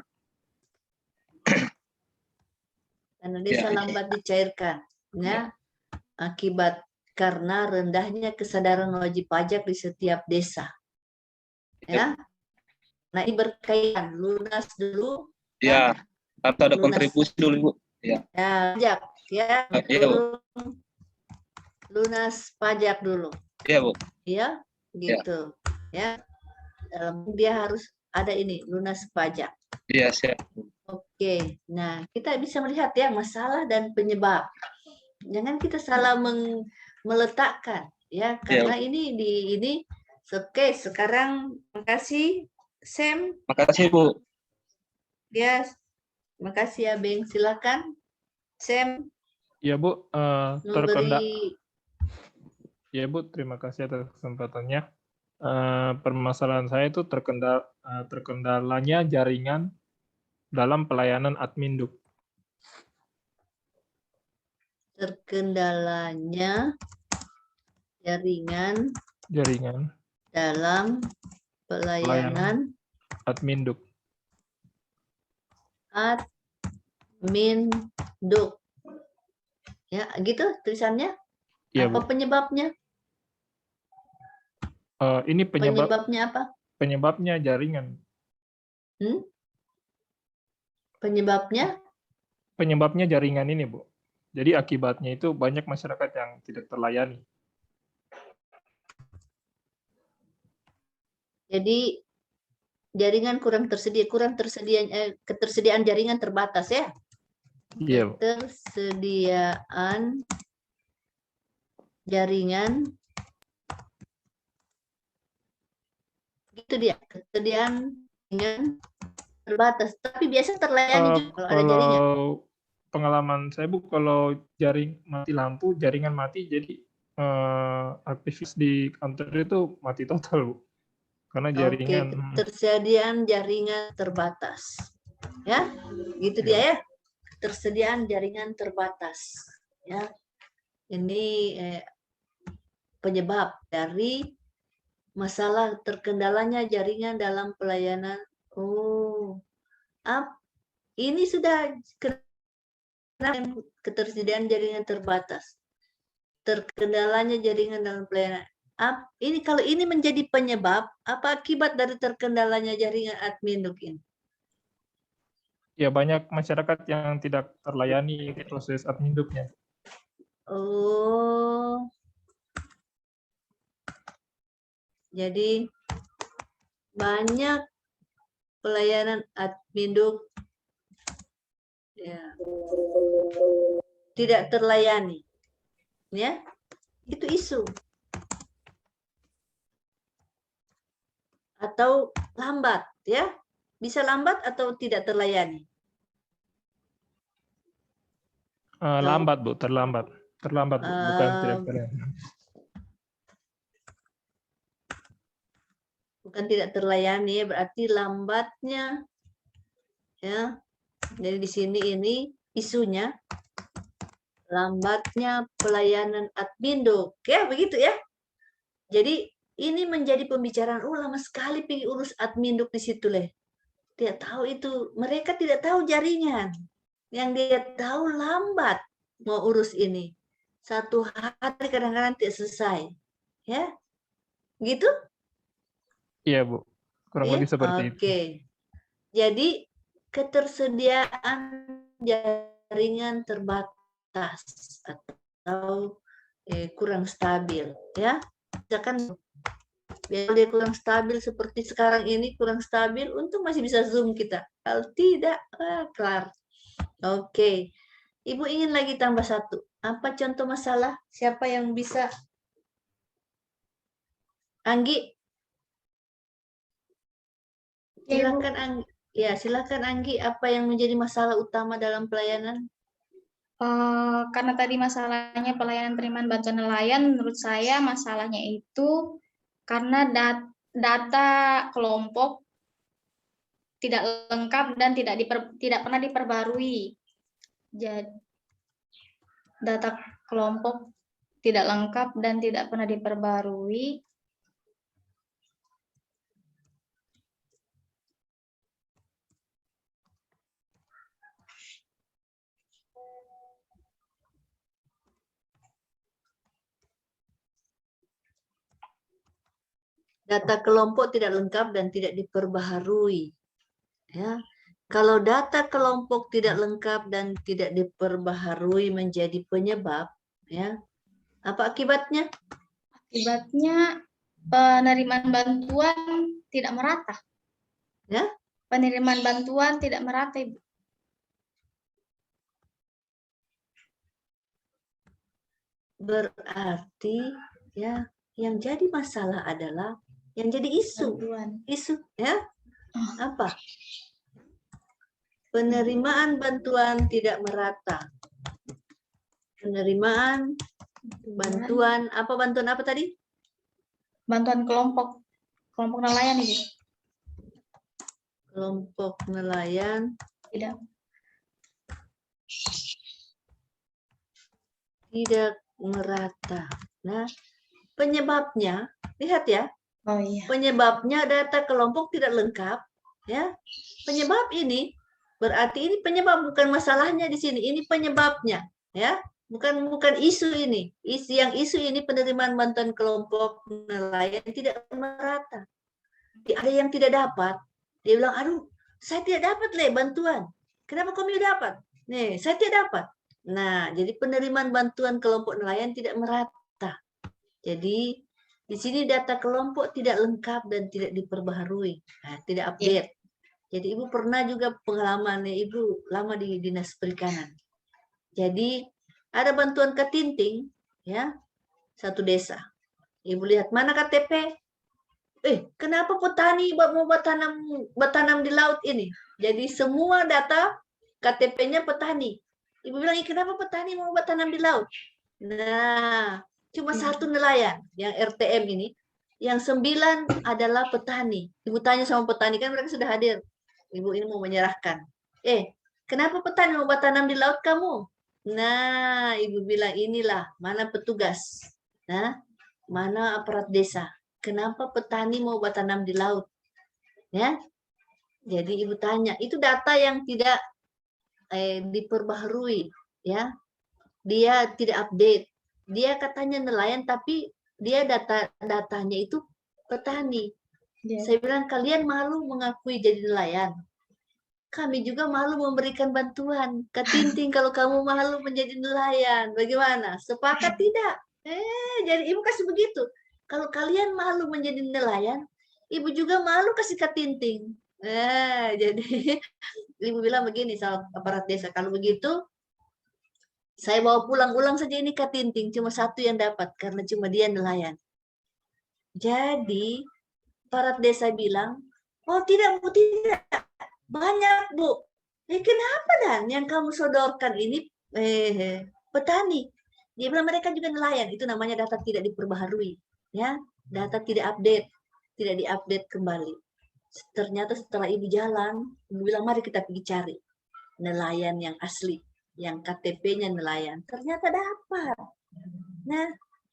Dana desa lambat dicairkan ya. Akibat karena rendahnya kesadaran wajib pajak di setiap desa. Ya. Nah, ini berkaitan lunas dulu. Ya, atau ada kontribusi dulu, Bu. Ya. Pajak ya. Lunas pajak dulu. Iya, Bu. Iya, gitu. Ya. Dia harus ada ini lunas pajak. Iya, siap. Oke. Nah, kita bisa melihat ya masalah dan penyebab. Jangan kita salah meletakkan ya, karena ini oke. Sekarang makasih Sam. Makasih, Bu. Ya, makasih ya Beng. Silakan Sam. Ya Bu, Ya Bu, terima kasih atas kesempatannya. Permasalahan saya itu terkendalanya jaringan dalam pelayanan admin Duk. Terkendalanya jaringan dalam pelayanan admin Duk. Ya, gitu tulisannya? Ya, apa Bu. Penyebabnya? Ini penyebabnya apa? Penyebabnya jaringan. Penyebabnya? Penyebabnya jaringan ini, Bu. Jadi akibatnya itu banyak masyarakat yang tidak terlayani. Jadi jaringan ketersediaan jaringan terbatas ya? Iya, Bu. Ketersediaan jaringan gitu dia, ketersediaan jaringan terbatas, tapi biasa terlayani juga kalau ada jaringan. Pengalaman saya Bu, kalau mati lampu, jaringan mati, jadi aktivis di kantor itu mati total Bu, karena jaringan. Ketersediaan jaringan terbatas, ya, gitu dia ya, ketersediaan jaringan terbatas, ya. Ini penyebab dari masalah terkendalanya jaringan dalam pelayanan. Ini sudah ketersediaan jaringan terbatas, terkendalanya jaringan dalam pelayanan. Ini kalau ini menjadi penyebab, apa akibat dari terkendalanya jaringan admin Duk ini? Ya, banyak masyarakat yang tidak terlayani proses admin Duknya. Jadi banyak pelayanan admin Duk ya, tidak terlayani, ya, itu isu. Atau lambat, ya, bisa lambat atau tidak terlayani. Lambat Bu, terlambat Bu, bukan tidak terlayani. Bukan tidak terlayani, berarti lambatnya, ya. Jadi di sini ini isunya lambatnya pelayanan admin Duk, ya begitu ya. Jadi ini menjadi pembicaraan lama sekali pergi urus admin Duk di situ leh. Tidak tahu itu, mereka tidak tahu jaringan. Yang dia tahu lambat mau urus ini. 1 hari kadang-kadang tidak selesai. Ya, gitu? Iya, Bu. Kurang Ya? lebih seperti itu. Oke. Jadi ketersediaan jaringan terbatas atau kurang stabil, ya. Misalkan dia kurang stabil seperti sekarang ini, kurang stabil, untung masih bisa Zoom kita. Kalau tidak, kelar. Oke. Ibu ingin lagi tambah 1. Apa contoh masalah? Siapa yang bisa? Anggi. Silakan Anggi. Ya, silakan Anggi. Apa yang menjadi masalah utama dalam pelayanan? Karena tadi masalahnya pelayanan penerimaan bantuan nelayan, menurut saya masalahnya itu karena data kelompok tidak lengkap dan tidak pernah diperbarui. Jadi data kelompok tidak lengkap dan tidak pernah diperbarui. Data kelompok tidak lengkap dan tidak diperbaharui. Ya. Kalau data kelompok tidak lengkap dan tidak diperbaharui menjadi penyebab, ya, apa akibatnya? Akibatnya penerimaan bantuan tidak merata. Ya? Penerimaan bantuan tidak merata, Ibu. Berarti ya, yang jadi masalah adalah yang jadi isu. Isu, ya. Apa? Penerimaan bantuan tidak merata. Penerimaan bantuan apa tadi? Bantuan kelompok nelayan, Ibu. Kelompok nelayan tidak merata. Nah, penyebabnya, lihat ya. Oh iya. Penyebabnya data kelompok tidak lengkap, ya. Penyebab ini berarti ini penyebab, bukan masalahnya di sini. Ini penyebabnya, ya. Bukan isu ini. Isu ini penerimaan bantuan kelompok nelayan tidak merata. Ada yang tidak dapat. Dia bilang, aduh, saya tidak dapat bantuan. Kenapa kamu dapat? Nih, saya tidak dapat. Nah, jadi penerimaan bantuan kelompok nelayan tidak merata. Jadi di sini data kelompok tidak lengkap dan tidak diperbaharui, tidak update. Jadi Ibu pernah juga pengalaman, Ibu lama di Dinas Perikanan. Jadi ada bantuan ketinting, ya, 1 desa. Ibu lihat mana KTP? Kenapa petani mau bertanam di laut ini? Jadi semua data KTP-nya petani. Ibu bilang, kenapa petani mau bertanam di laut? Nah, cuma 1 nelayan yang RTM ini, yang 9 adalah petani. Ibu tanya sama petani, kan mereka sudah hadir. Ibu ini mau menyerahkan. Kenapa petani mau bertanam di laut kamu? Nah, Ibu bilang, inilah, mana petugas? Nah, mana aparat desa? Kenapa petani mau bertanam di laut? Ya, jadi Ibu tanya, itu data yang tidak diperbaharui, ya. Dia tidak update. Dia katanya nelayan, tapi dia datanya itu petani. Saya bilang, kalian malu mengakui jadi nelayan. Kami juga malu memberikan bantuan. Ketinting kalau kamu malu menjadi nelayan. Bagaimana? Sepakat tidak? Jadi Ibu kasih begitu. Kalau kalian malu menjadi nelayan, Ibu juga malu kasih ketinting. Jadi Ibu bilang begini sama aparat desa, kalau begitu saya bawa pulang saja ini ketinting, cuma 1 yang dapat karena cuma dia nelayan. Jadi aparat desa bilang, oh tidak Bu, tidak. Banyak Bu. Kenapa dan yang kamu sodorkan ini petani? Dia bilang mereka juga nelayan, itu namanya data tidak diperbaharui. Ya, data tidak update, tidak diupdate kembali. Ternyata setelah Ibu jalan, Ibu bilang mari kita pergi cari nelayan yang asli, yang KTP-nya nelayan. Ternyata dapat. Nah,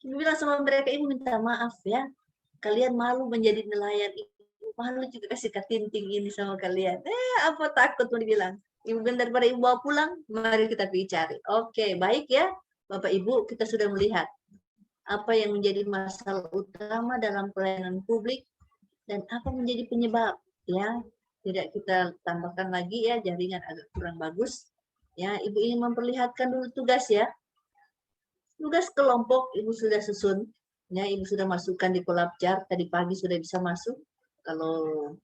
Ibu bilang sama mereka, Ibu minta maaf ya, kalian malu menjadi nelayan, Ibu malu juga kasih katinting ini sama kalian. Apa takut mau dibilang? Ibu daripada ibu bawa pulang, mari kita pergi cari. Oke, baik ya, Bapak Ibu, kita sudah melihat apa yang menjadi masalah utama dalam pelayanan publik dan apa menjadi penyebab. Ya, tidak kita tambahkan lagi ya, jaringan agak kurang bagus. Ya, Ibu ingin memperlihatkan dulu tugas ya. Tugas kelompok Ibu sudah susun. Ya, Ibu sudah masukkan di kolabjar, tadi pagi sudah bisa masuk. Kalau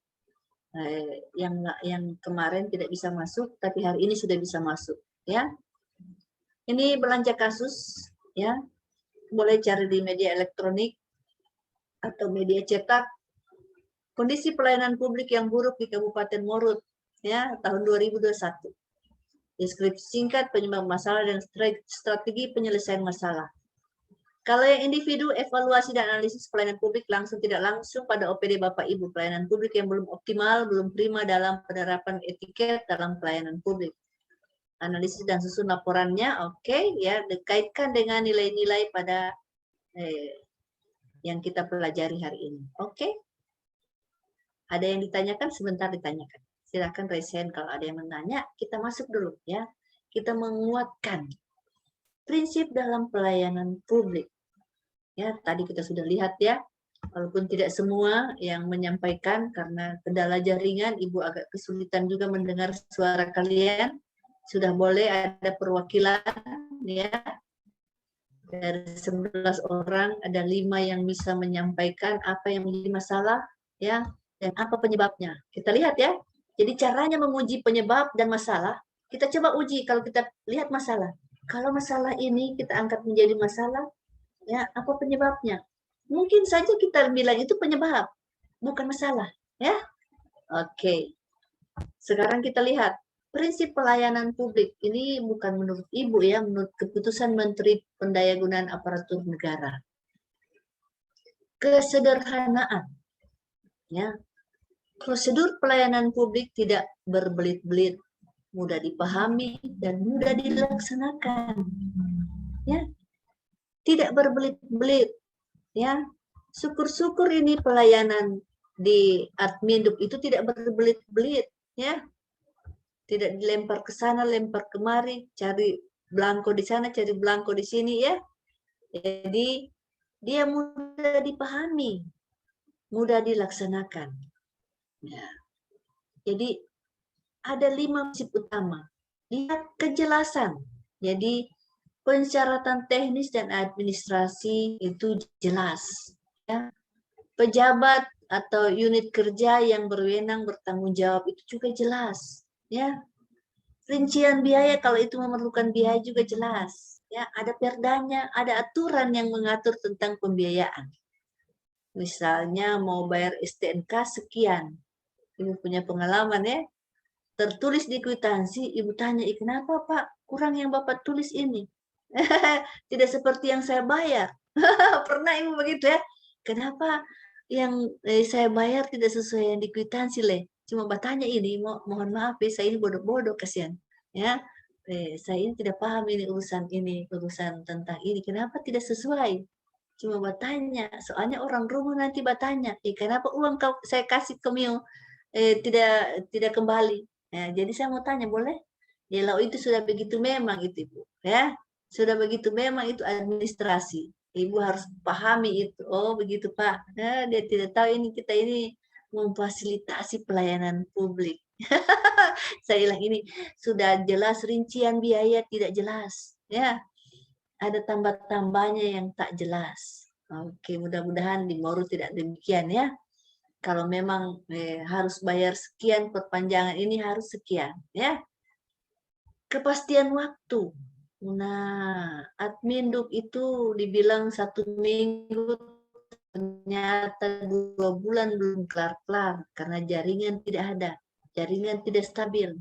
yang kemarin tidak bisa masuk, tapi hari ini sudah bisa masuk. Ya, ini belanja kasus. Ya, boleh cari di media elektronik atau media cetak. Kondisi pelayanan publik yang buruk di Kabupaten Morut, ya, tahun 2021. Deskripsi singkat penyebab masalah dan strategi penyelesaian masalah. Kalau yang individu, evaluasi dan analisis pelayanan publik langsung tidak langsung pada OPD Bapak Ibu. Pelayanan publik yang belum optimal, belum prima dalam penerapan etiket dalam pelayanan publik. Analisis dan susun laporannya, oke, ya, dikaitkan dengan nilai-nilai pada yang kita pelajari hari ini. Oke? Ada yang ditanyakan, sebentar ditanyakan. Silakan raise hand kalau ada yang menanya, kita masuk dulu ya. Kita menguatkan prinsip dalam pelayanan publik. Ya, tadi kita sudah lihat ya, walaupun tidak semua yang menyampaikan karena kendala jaringan, Ibu agak kesulitan juga mendengar suara kalian. Sudah boleh ada perwakilan ya. Dari 11 orang ada 5 yang bisa menyampaikan apa yang menjadi masalah ya dan apa penyebabnya. Kita lihat ya. Jadi caranya menguji penyebab dan masalah, kita coba uji kalau kita lihat masalah. Kalau masalah ini kita angkat menjadi masalah, ya, apa penyebabnya? Mungkin saja kita bilang itu penyebab, bukan masalah, ya. Oke. Sekarang kita lihat prinsip pelayanan publik ini bukan menurut Ibu ya, menurut keputusan Menteri Pendayagunaan Aparatur Negara. Kesederhanaan, ya. Prosedur pelayanan publik tidak berbelit-belit, mudah dipahami dan mudah dilaksanakan. Ya. Tidak berbelit-belit, ya. Syukur-syukur ini pelayanan di Adminduk itu tidak berbelit-belit, ya. Tidak dilempar ke sana, lempar kemari, cari blanko di sana, cari blanko di sini, ya. Jadi dia mudah dipahami, mudah dilaksanakan. Ya. Jadi ada 5 prinsip utama. Lihat kejelasan. Jadi persyaratan teknis dan administrasi itu jelas. Ya. Pejabat atau unit kerja yang berwenang bertanggung jawab itu juga jelas. Ya. Rincian biaya kalau itu memerlukan biaya juga jelas. Ya, ada perdanya, ada aturan yang mengatur tentang pembiayaan. Misalnya mau bayar STNK sekian. Ibu punya pengalaman ya. Tertulis di kwitansi, Ibu tanya, kenapa Pak? Kurang yang Bapak tulis ini. Tidak seperti yang saya bayar. Pernah Ibu begitu ya? Kenapa yang saya bayar tidak sesuai yang di kwitansi le? Cuma bertanya ini, mohon maaf ya, saya ini bodoh-bodoh kasihan. Ya, saya ini tidak paham ini urusan tentang ini. Kenapa tidak sesuai? Cuma bertanya, soalnya orang rumah nanti bertanya, kenapa uang saya kasih ke Mio tidak kembali? Ya, jadi saya mau tanya, boleh? Ya, kalau itu sudah begitu memang itu Ibu, ya. Sudah begitu memang itu administrasi. Ibu harus pahami itu. Oh, begitu Pak. Nah, dia tidak tahu ini kita ini memfasilitasi pelayanan publik. Saya bilang ini sudah jelas rincian biaya tidak jelas, ya. Ada tambah-tambahnya yang tak jelas. Oke, mudah-mudahan di Moru tidak demikian ya. Kalau memang harus bayar sekian, perpanjangan ini harus sekian, ya. Kepastian waktu. Nah, Adminduk itu dibilang 1 minggu, ternyata 2 bulan belum kelar-kelar karena jaringan tidak ada, jaringan tidak stabil.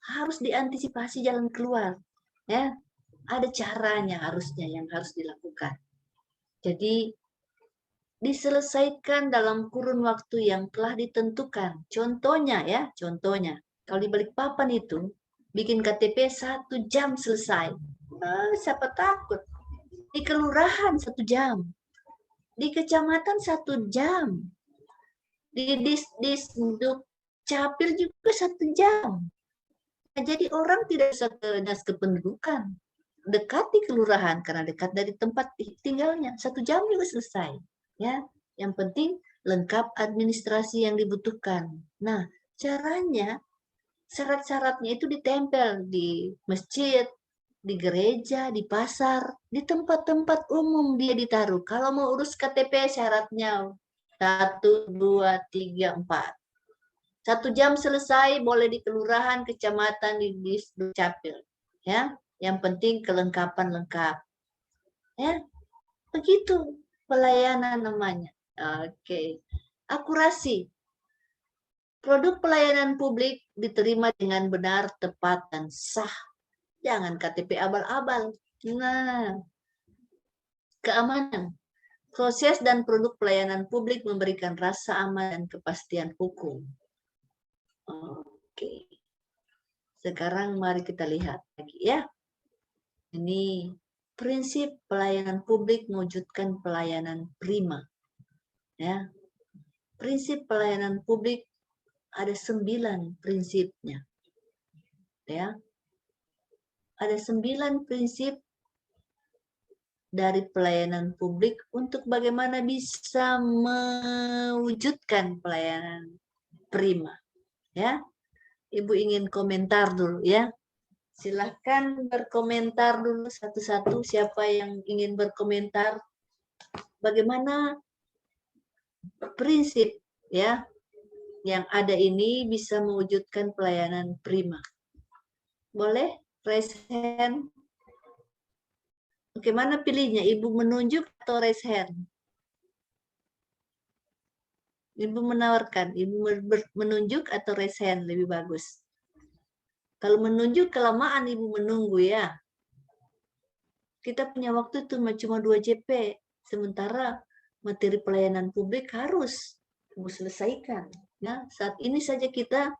Harus diantisipasi jalan keluar, ya. Ada caranya harusnya yang harus dilakukan. Jadi diselesaikan dalam kurun waktu yang telah ditentukan. Contohnya ya, contohnya. Kalau di Balikpapan itu, bikin KTP 1 jam selesai. Siapa takut? Di kelurahan 1 jam. Di kecamatan 1 jam. Di Disduk Capil juga 1 jam. Nah, jadi orang tidak bisa ke dinas kependudukan, dekati kelurahan karena dekat dari tempat tinggalnya. 1 jam juga selesai. Ya, yang penting lengkap administrasi yang dibutuhkan. Nah, caranya syarat-syaratnya itu ditempel di masjid, di gereja, di pasar, di tempat-tempat umum dia ditaruh. Kalau mau urus KTP syaratnya 1, 2, 3, 4. 1 jam selesai, boleh di kelurahan, kecamatan, di Dukcapil. Ya, yang penting kelengkapan lengkap. Ya, begitu pelayanan namanya. Oke. Akurasi. Produk pelayanan publik diterima dengan benar, tepat, dan sah. Jangan KTP abal-abal. Nah, keamanan. Proses dan produk pelayanan publik memberikan rasa aman dan kepastian hukum. Oke. Sekarang mari kita lihat lagi ya. Ini prinsip pelayanan publik mewujudkan pelayanan prima. Ya. Prinsip pelayanan publik ada 9 prinsipnya. Ya. Ada 9 prinsip dari pelayanan publik untuk bagaimana bisa mewujudkan pelayanan prima. Ya, Ibu ingin komentar dulu ya. Silahkan berkomentar dulu satu-satu. Siapa yang ingin berkomentar? Bagaimana prinsip ya yang ada ini bisa mewujudkan pelayanan prima? Boleh raise hand? Bagaimana pilihnya? Ibu menunjuk atau raise hand? Ibu menawarkan, ibu menunjuk atau raise hand lebih bagus. Kalau menunjuk kelamaan ibu menunggu ya. Kita punya waktu itu cuma 2 JP. Sementara materi pelayanan publik harus ibu selesaikan. Ya, saat ini saja kita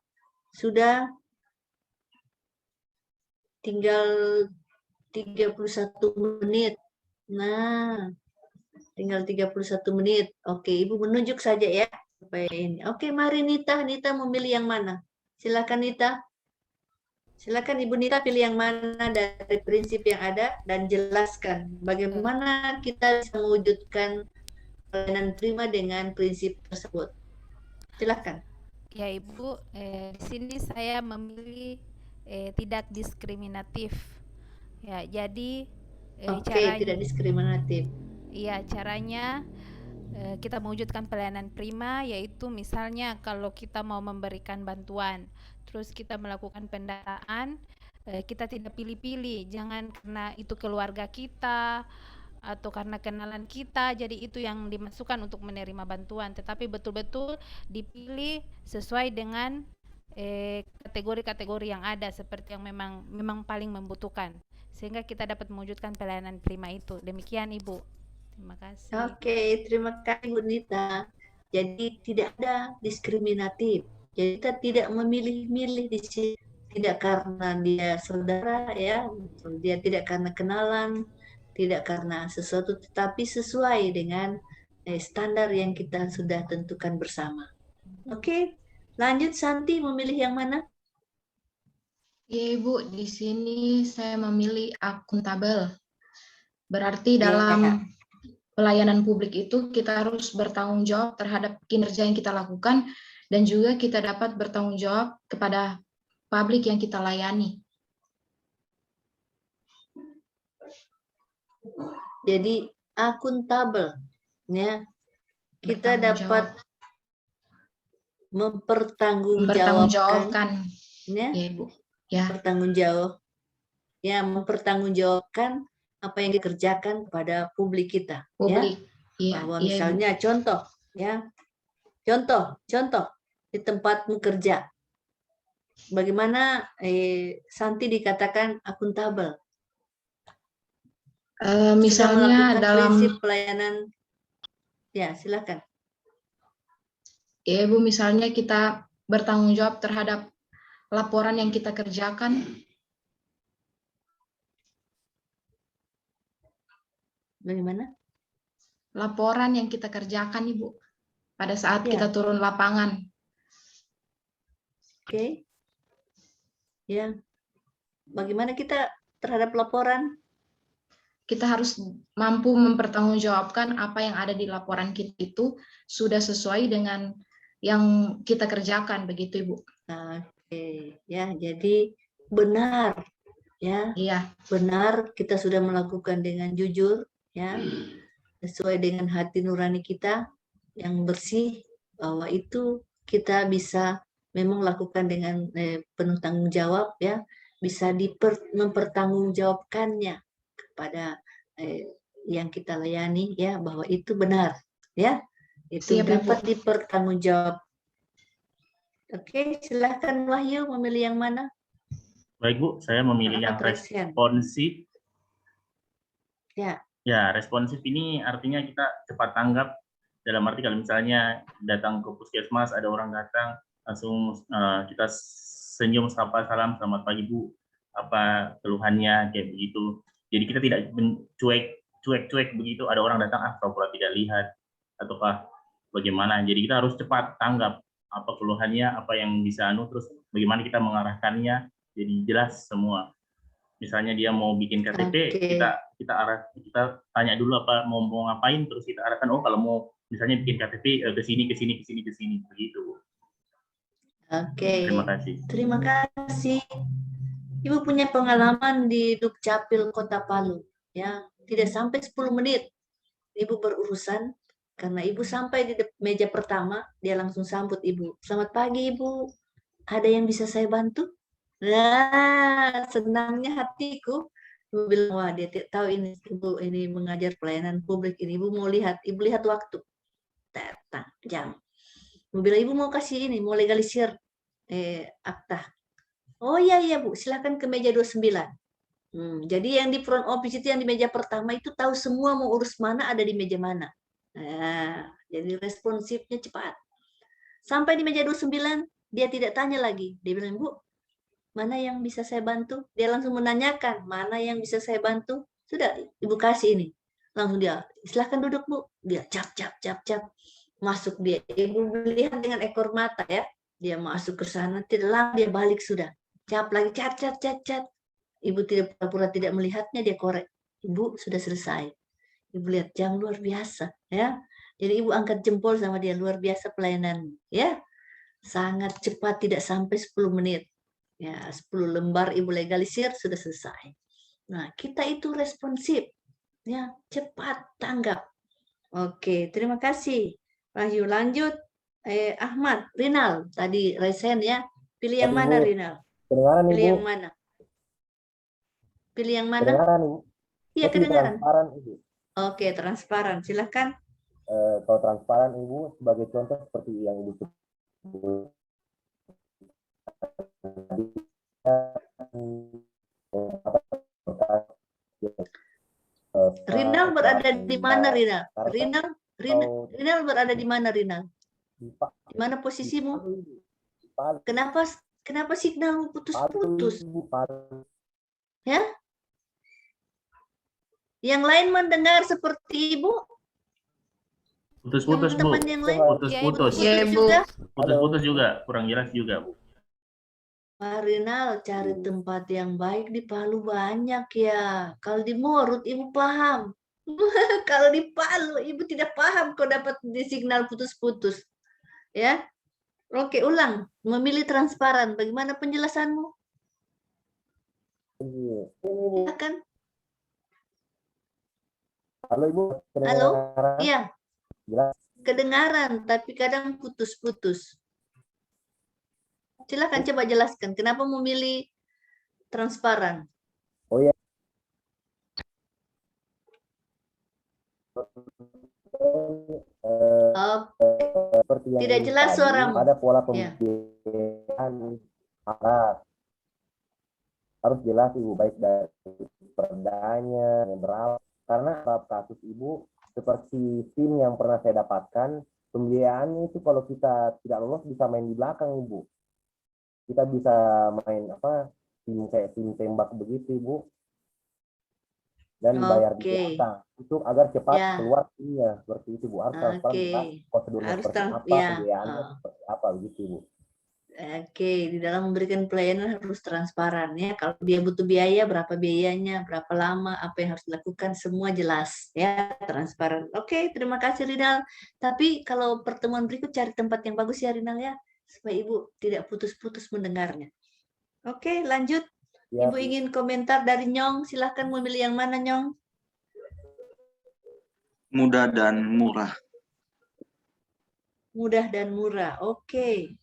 sudah tinggal 31 menit. Nah, tinggal 31 menit. Oke, Ibu menunjuk saja ya. Supaya ini. Oke, mari Nita. Nita memilih yang mana? Silakan Nita. Silakan Ibu Nita pilih yang mana dari prinsip yang ada dan jelaskan bagaimana kita bisa mewujudkan pelayanan prima dengan prinsip tersebut. Silakan. Ya Ibu, di sini saya memilih tidak diskriminatif. Ya, jadi caranya tidak diskriminatif. Iya, caranya kita mewujudkan pelayanan prima yaitu misalnya kalau kita mau memberikan bantuan, terus kita melakukan pendataan, kita tidak pilih-pilih, jangan karena itu keluarga kita atau karena kenalan kita, jadi itu yang dimasukkan untuk menerima bantuan, tetapi betul-betul dipilih sesuai dengan kategori-kategori yang ada seperti yang memang paling membutuhkan, sehingga kita dapat mewujudkan pelayanan prima itu. Demikian Ibu. Terima kasih. Oke, terima kasih Bu Nita. Jadi tidak ada diskriminatif. Jadi kita tidak memilih-milih di sini, tidak karena dia saudara ya, dia tidak karena kenalan, tidak karena sesuatu, tetapi sesuai dengan standar yang kita sudah tentukan bersama. Oke, lanjut Santi memilih yang mana? Ya Ibu, di sini saya memilih akuntabel. Berarti dalam pelayanan publik itu kita harus bertanggung jawab terhadap kinerja yang kita lakukan dan juga kita dapat bertanggung jawab kepada publik yang kita layani. Jadi akuntabel, ya. Kita dapat mempertanggungjawabkan, ya, Ibu. Ya. Mempertanggungjawabkan apa yang dikerjakan kepada publik kita, publik. Ya. Bahwa misalnya contoh, ya, contoh di tempatmu kerja, bagaimana Santi dikatakan akuntabel? Misalnya dalam prinsip pelayanan, ya silakan. Ya Ibu, misalnya kita bertanggung jawab terhadap laporan yang kita kerjakan. Bagaimana? Laporan yang kita kerjakan, Ibu. pada saat Ya. kita turun lapangan. Oke. Ya. Bagaimana kita terhadap laporan? Kita harus mampu mempertanggungjawabkan apa yang ada di laporan kita itu sudah sesuai dengan yang kita kerjakan, begitu Ibu. Oke, ya, jadi benar, ya, Iya. benar kita sudah melakukan dengan jujur, ya, sesuai dengan hati nurani kita yang bersih, bahwa itu kita bisa memang lakukan dengan penuh tanggung jawab, ya, bisa mempertanggungjawabkannya kepada yang kita layani, ya, bahwa itu benar, ya, itu Siap, dapat Ibu. dipertanggungjawab. Oke, silahkan Wahyu memilih yang mana? Baik Bu, saya memilih yang responsif. Ya. Ya, responsif ini artinya kita cepat tanggap, dalam arti kalau misalnya datang ke puskesmas, ada orang datang, langsung kita senyum, sapa, salam, selamat pagi Bu, apa keluhannya, kayak begitu. Jadi kita tidak cuek begitu, ada orang datang, pura-pura tidak lihat, ataukah bagaimana. Jadi kita harus cepat tanggap apa keluhannya, apa yang bisa terus bagaimana kita mengarahkannya, jadi jelas semua. Misalnya dia mau bikin KTP, kita tanya dulu apa mau ngapain, terus kita arahkan, oh kalau mau misalnya bikin KTP ke sini begitu. Oke. Terima kasih. Terima kasih. Ibu punya pengalaman di Dukcapil Kota Palu, ya, tidak sampai 10 menit Ibu berurusan, karena Ibu sampai di meja pertama, dia langsung sambut Ibu. Selamat pagi Ibu, ada yang bisa saya bantu? Nah, senangnya hatiku. Ibu bilang, wah dia tahu ini Ibu ini mengajar pelayanan publik ini. Ibu mau lihat, Ibu lihat waktu. Datang jam. Ibu bilang, Ibu mau kasih ini, mau legalisir akta. Oh iya Bu, silakan ke meja 29. Jadi yang di front office itu yang di meja pertama itu tahu semua mau urus mana, ada di meja mana. Nah, jadi responsifnya cepat. Sampai di meja 29, dia tidak tanya lagi. Dia bilang, Bu, mana yang bisa saya bantu? Dia langsung menanyakan, mana yang bisa saya bantu? Sudah, Ibu kasih ini. Langsung dia, silahkan duduk Bu. Dia cap. Masuk dia. Ibu lihat dengan ekor mata ya. Dia masuk ke sana, tidak lama dia balik sudah. Cap lagi, cat. Ibu tidak pura-pura tidak melihatnya, dia korek. Ibu sudah selesai. Ibu lihat jam luar biasa ya. Jadi Ibu angkat jempol sama dia, luar biasa pelayanan ya. Sangat cepat, tidak sampai 10 menit. Ya, 10 lembar Ibu legalisir sudah selesai. Nah, kita itu responsif. Ya, cepat tanggap. Oke, terima kasih. Wahyu, lanjut. Ahmad, Rinal, tadi resen ya. Pilih yang mana Rinal? Pilih yang mana? Pilih yang mana? Kedengaran, Ibu. Iya, kedengaran. Transparan, Ibu. Oke, transparan. Silahkan. Kalau transparan, Ibu, sebagai contoh seperti yang Ibu sebut. Rinal berada di mana, Rinal? Rinal berada di mana, Rinal? Di mana posisimu? Kenapa signalmu putus-putus? Ya? Yang lain mendengar seperti Ibu? Putus-putus, Bu. Putus-putus. Ya, Bu. Putus-putus juga, kurang jelas juga, Bu. Pak Rinal, cari tempat yang baik di Palu banyak ya. Kalau di Morut, Ibu paham. Kalau di Palu, Ibu tidak paham kok dapat di signal putus-putus. Ya. Oke, ulang. Memilih transparan. Bagaimana penjelasanmu? Silakan. Halo Ibu. Halo? Iya. Kedengaran, tapi kadang putus-putus. Silakan coba jelaskan kenapa memilih transparan. Oh ya. Tidak jelas suaramu. Ada pola pemberian alat. Harus jelas Ibu, baik dari perdanya, yang berawal. Karena kasus Ibu seperti SIM yang pernah saya dapatkan, pembiayaannya itu kalau kita tidak lolos bisa main di belakang Ibu. Kita bisa main SIM kayak SIM tembak begitu Ibu. dan bayar di Oke. belakang. Itu agar cepat Ya. keluar ininya seperti itu Bu. Harus transparan Oke. jelas prosedurnya Harus seperti apa, ya. pembiayaannya seperti apa begitu Bu. Oke, di dalam memberikan pelayanan harus transparan ya. Kalau dia butuh biaya, berapa biayanya, berapa lama, apa yang harus dilakukan, semua jelas ya, transparan. Oke, terima kasih Rinal. Tapi kalau pertemuan berikut cari tempat yang bagus ya Rinal ya, supaya Ibu tidak putus-putus mendengarnya. Oke, lanjut. Ya, Ibu ingin komentar dari Nyong, silahkan memilih yang mana Nyong? Mudah dan murah. Mudah dan murah. Oke.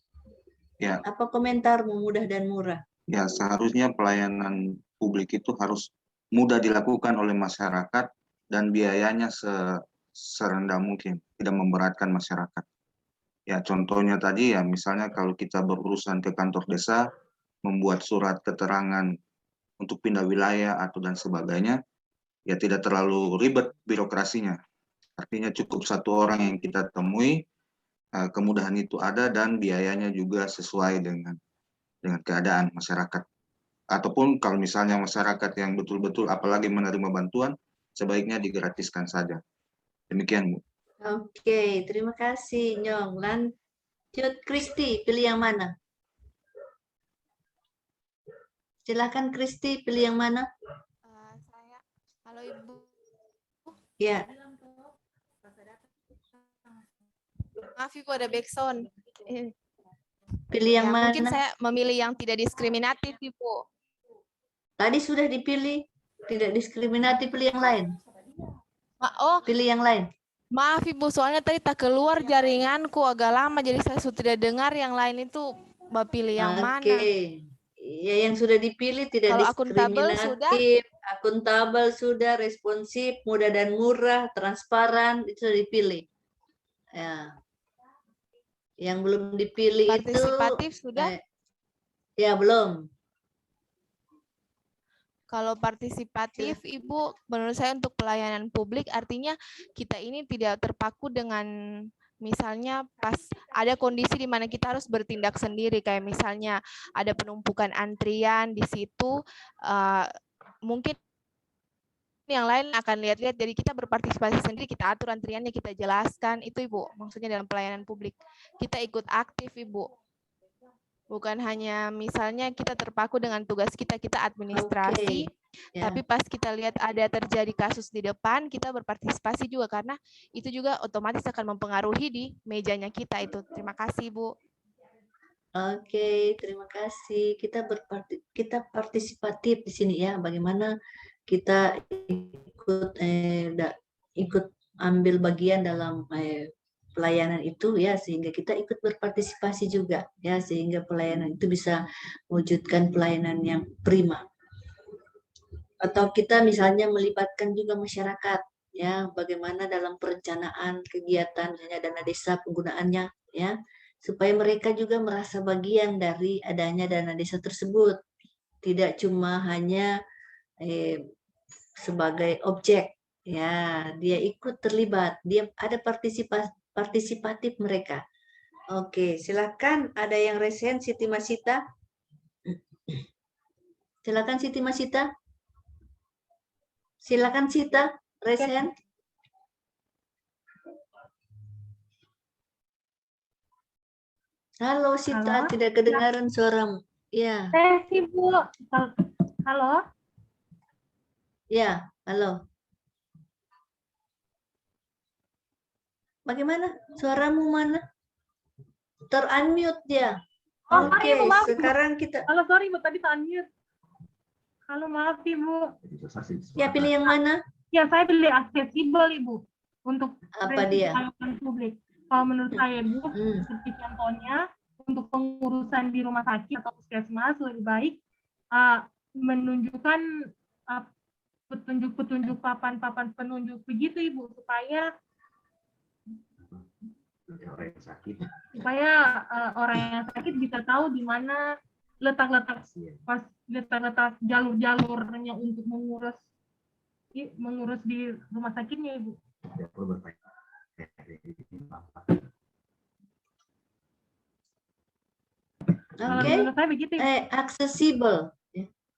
Ya, Apa komentarmu mudah dan murah? ya seharusnya pelayanan publik itu harus mudah dilakukan oleh masyarakat dan biayanya serendah mungkin, tidak memberatkan masyarakat. Ya, contohnya tadi ya, misalnya kalau kita berurusan ke kantor desa, membuat surat keterangan untuk pindah wilayah atau dan sebagainya, ya tidak terlalu ribet birokrasinya. Artinya cukup satu orang yang kita temui, kemudahan itu ada dan biayanya juga sesuai dengan keadaan masyarakat. Ataupun kalau misalnya masyarakat yang betul-betul apalagi menerima bantuan, sebaiknya digratiskan saja. Demikian, Bu. Oke, terima kasih Nyong. Lanjut Kristi, pilih yang mana? Silakan Kristi, pilih yang mana? Halo Ibu. Ya. Maaf Ibu, ada backsound. Pilih yang mana? Mungkin saya memilih yang tidak diskriminatif Ibu. Tadi sudah dipilih, tidak diskriminatif, pilih yang lain. Pilih yang lain. Maaf Ibu, soalnya tadi tak keluar jaringanku agak lama, jadi saya sudah tidak dengar yang lain itu. Mbak pilih yang mana? Oke. Ya, yang sudah dipilih tidak Kalau akuntabel diskriminatif, akuntabel sudah, responsif, mudah dan murah, transparan, itu sudah dipilih. Ya. Yang belum dipilih partisipatif itu sudah? Ya, belum. Kalau partisipatif, Ibu, menurut saya untuk pelayanan publik artinya kita ini tidak terpaku dengan misalnya pas ada kondisi di mana kita harus bertindak sendiri, kayak misalnya ada penumpukan antrian di situ, mungkin yang lain akan lihat-lihat, jadi kita berpartisipasi sendiri, kita atur antriannya, kita jelaskan, itu Ibu, maksudnya dalam pelayanan publik. Kita ikut aktif Ibu. Bukan hanya misalnya kita terpaku dengan tugas kita administrasi, tapi pas kita lihat ada terjadi kasus di depan, kita berpartisipasi juga, karena itu juga otomatis akan mempengaruhi di mejanya kita itu. Terima kasih, Bu. Oke, terima kasih. Kita partisipatif di sini ya, bagaimana kita ikut ambil bagian dalam pelayanan itu ya, sehingga kita ikut berpartisipasi juga ya, sehingga pelayanan itu bisa mewujudkan pelayanan yang prima. Atau kita misalnya melibatkan juga masyarakat ya, bagaimana dalam perencanaan kegiatan dana desa penggunaannya ya, supaya mereka juga merasa bagian dari adanya dana desa tersebut, tidak cuma hanya sebagai objek ya, dia ikut terlibat, dia ada partisipatif mereka. Oke, silakan, ada yang resen, Siti Masita. Silakan Siti Masita. Silakan Sita, resen. Halo Sita, Halo? tidak kedengaran suaramu. Ya. Bu. Halo? Ya, halo. Bagaimana? Suaramu mana? Ter-unmute dia. Oke, sekarang kita... Halo, sorry Ibu, tadi ter-unmute. Halo, maaf Ibu. Ya, pilih yang mana? Ya, saya pilih aksesibel Ibu. Untuk apa dia? Publik. Kalau menurut saya Ibu, seperti contohnya, untuk pengurusan di rumah sakit atau puskesmas, lebih baik menunjukkan petunjuk-petunjuk, papan-papan penunjuk begitu Ibu, supaya orang yang sakit bisa tahu di mana letak-letak jalur-jalurnya untuk mengurus di rumah sakitnya Ibu. Oke, aksesibel.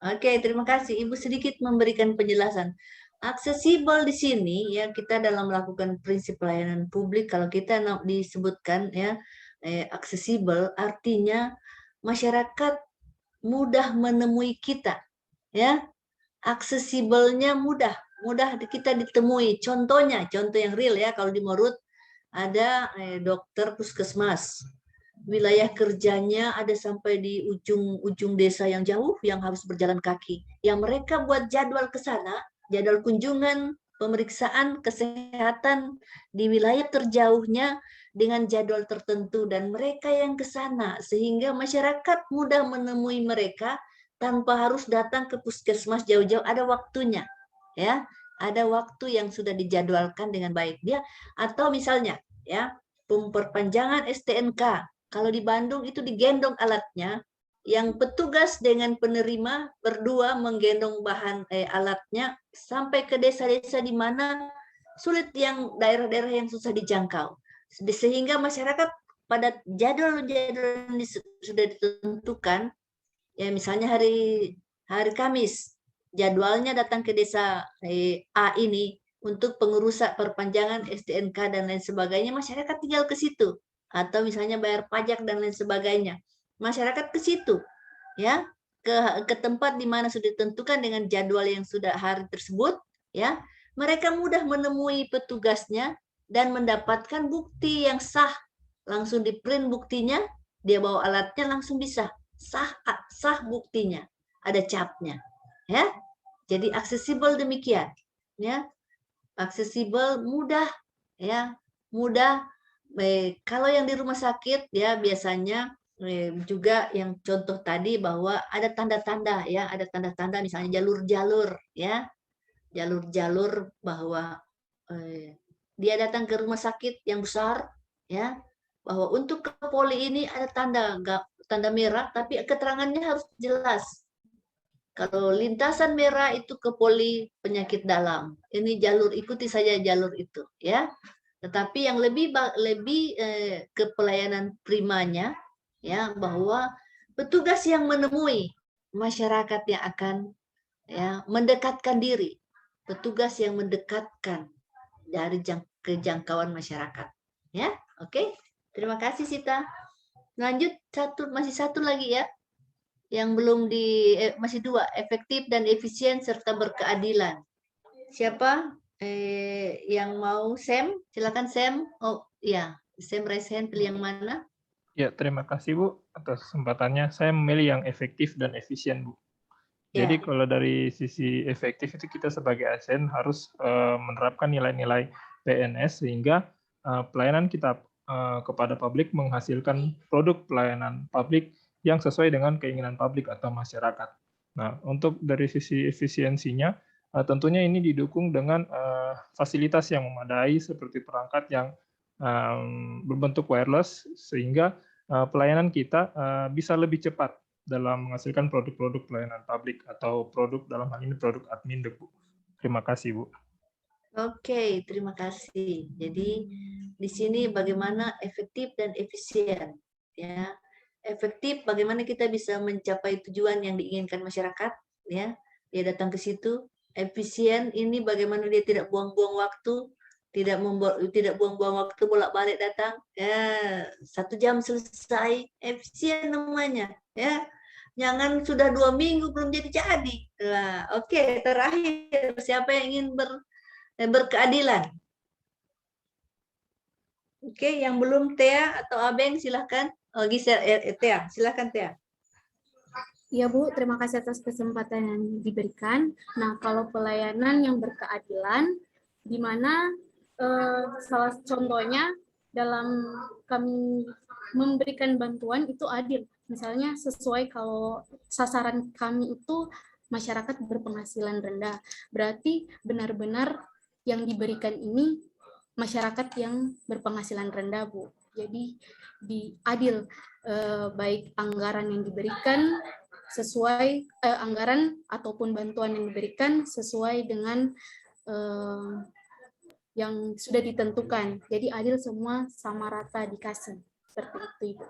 Oke, terima kasih. Ibu sedikit memberikan penjelasan. Aksesibel di sini ya, kita dalam melakukan prinsip pelayanan publik, kalau kita disebutkan ya aksesibel artinya masyarakat mudah menemui kita ya. Aksesibelnya mudah kita ditemui. Contoh yang real ya, kalau di Morut ada dokter puskesmas, wilayah kerjanya ada sampai di ujung desa yang jauh yang harus berjalan kaki. Yang mereka buat jadwal ke sana, jadwal kunjungan, pemeriksaan kesehatan di wilayah terjauhnya dengan jadwal tertentu, dan mereka yang ke sana sehingga masyarakat mudah menemui mereka tanpa harus datang ke puskesmas jauh-jauh, ada waktunya ya, ada waktu yang sudah dijadwalkan dengan baik dia. Atau misalnya ya, perpanjangan STNK, kalau di Bandung itu digendong alatnya, yang petugas dengan penerima berdua menggendong bahan alatnya sampai ke desa-desa di mana sulit, yang daerah-daerah yang susah dijangkau, sehingga masyarakat pada jadwal-jadwal sudah ditentukan. Ya, misalnya hari Kamis jadwalnya datang ke desa A ini untuk pengurusan perpanjangan STNK dan lain sebagainya, masyarakat tinggal ke situ. Atau misalnya bayar pajak dan lain sebagainya, masyarakat ke situ ya, ke tempat di mana sudah ditentukan dengan jadwal yang sudah hari tersebut ya. Mereka mudah menemui petugasnya dan mendapatkan bukti yang sah, langsung di print buktinya, dia bawa alatnya langsung bisa sah buktinya, ada capnya ya. Jadi aksesibel demikian ya, aksesibel, mudah ya, mudah. Kalau yang di rumah sakit ya biasanya juga yang contoh tadi bahwa ada tanda-tanda ya, ada tanda-tanda misalnya jalur-jalur ya, jalur-jalur bahwa dia datang ke rumah sakit yang besar ya, bahwa untuk ke poli ini ada tanda merah, tapi keterangannya harus jelas. Kalau lintasan merah itu ke poli penyakit dalam, ini jalur, ikuti saja jalur itu ya. Tetapi yang lebih ke pelayanan primanya ya, bahwa petugas yang menemui masyarakat yang akan ya mendekatkan diri, petugas yang mendekatkan dari kejangkauan masyarakat ya. Oke, terima kasih Sita. Lanjut, masih satu lagi ya, yang belum masih dua, efektif dan efisien serta berkeadilan. Siapa yang mau? Sam, silakan Sam. Oh ya, Sam raise hand, pilih yang mana? Ya, terima kasih Bu atas kesempatannya. Saya memilih yang efektif dan efisien Bu. Jadi kalau dari sisi efektif itu kita sebagai ASN harus menerapkan nilai-nilai PNS sehingga pelayanan kita kepada publik menghasilkan produk pelayanan publik yang sesuai dengan keinginan publik atau masyarakat. Nah, untuk dari sisi efisiensinya, tentunya ini didukung dengan fasilitas yang memadai seperti perangkat yang berbentuk wireless sehingga pelayanan kita bisa lebih cepat dalam menghasilkan produk-produk pelayanan publik atau produk dalam hal ini produk admin, Bu. Terima kasih, Bu. Oke, terima kasih. Jadi di sini bagaimana efektif dan efisien ya. Efektif bagaimana kita bisa mencapai tujuan yang diinginkan masyarakat ya. Dia datang ke situ. Efisien ini bagaimana dia tidak buang-buang waktu, tidak buang-buang waktu bolak-balik datang ya, 1 jam selesai, efisien namanya ya. Jangan sudah 2 minggu belum jadi. Nah, oke, terakhir siapa yang ingin berkeadilan? Oke, yang belum, Tea atau Abeng silahkan. Oh, Gisel, Tea, silahkan Tea. Ya Bu, terima kasih atas kesempatan yang diberikan. Nah, kalau pelayanan yang berkeadilan, di mana salah contohnya dalam kami memberikan bantuan itu adil. Misalnya sesuai, kalau sasaran kami itu masyarakat berpenghasilan rendah, berarti benar-benar yang diberikan ini masyarakat yang berpenghasilan rendah, Bu. Jadi adil, baik anggaran yang diberikan sesuai anggaran ataupun bantuan yang diberikan sesuai dengan yang sudah ditentukan. Jadi adil, semua sama rata dikasih. Seperti itu, Ibu.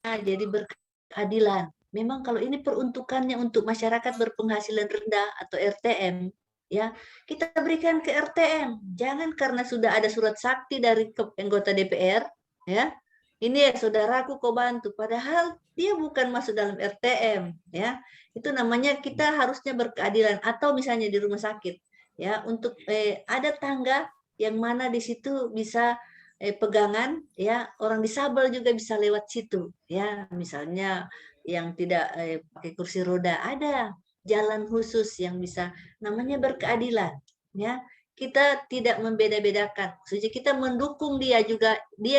Nah, jadi berkeadilan memang kalau ini peruntukannya untuk masyarakat berpenghasilan rendah atau RTM, ya kita berikan ke RTM. Jangan karena sudah ada surat sakti dari anggota DPR, ya ini ya saudaraku kau bantu, padahal dia bukan masuk dalam RTM, ya itu namanya kita harusnya berkeadilan. Atau misalnya di rumah sakit, ya untuk ada tangga yang mana di situ bisa pegangan, ya orang disabel juga bisa lewat situ, ya misalnya yang tidak pakai kursi roda, ada jalan khusus yang bisa, namanya berkeadilan, ya kita tidak membeda-bedakan, maksudnya kita mendukung dia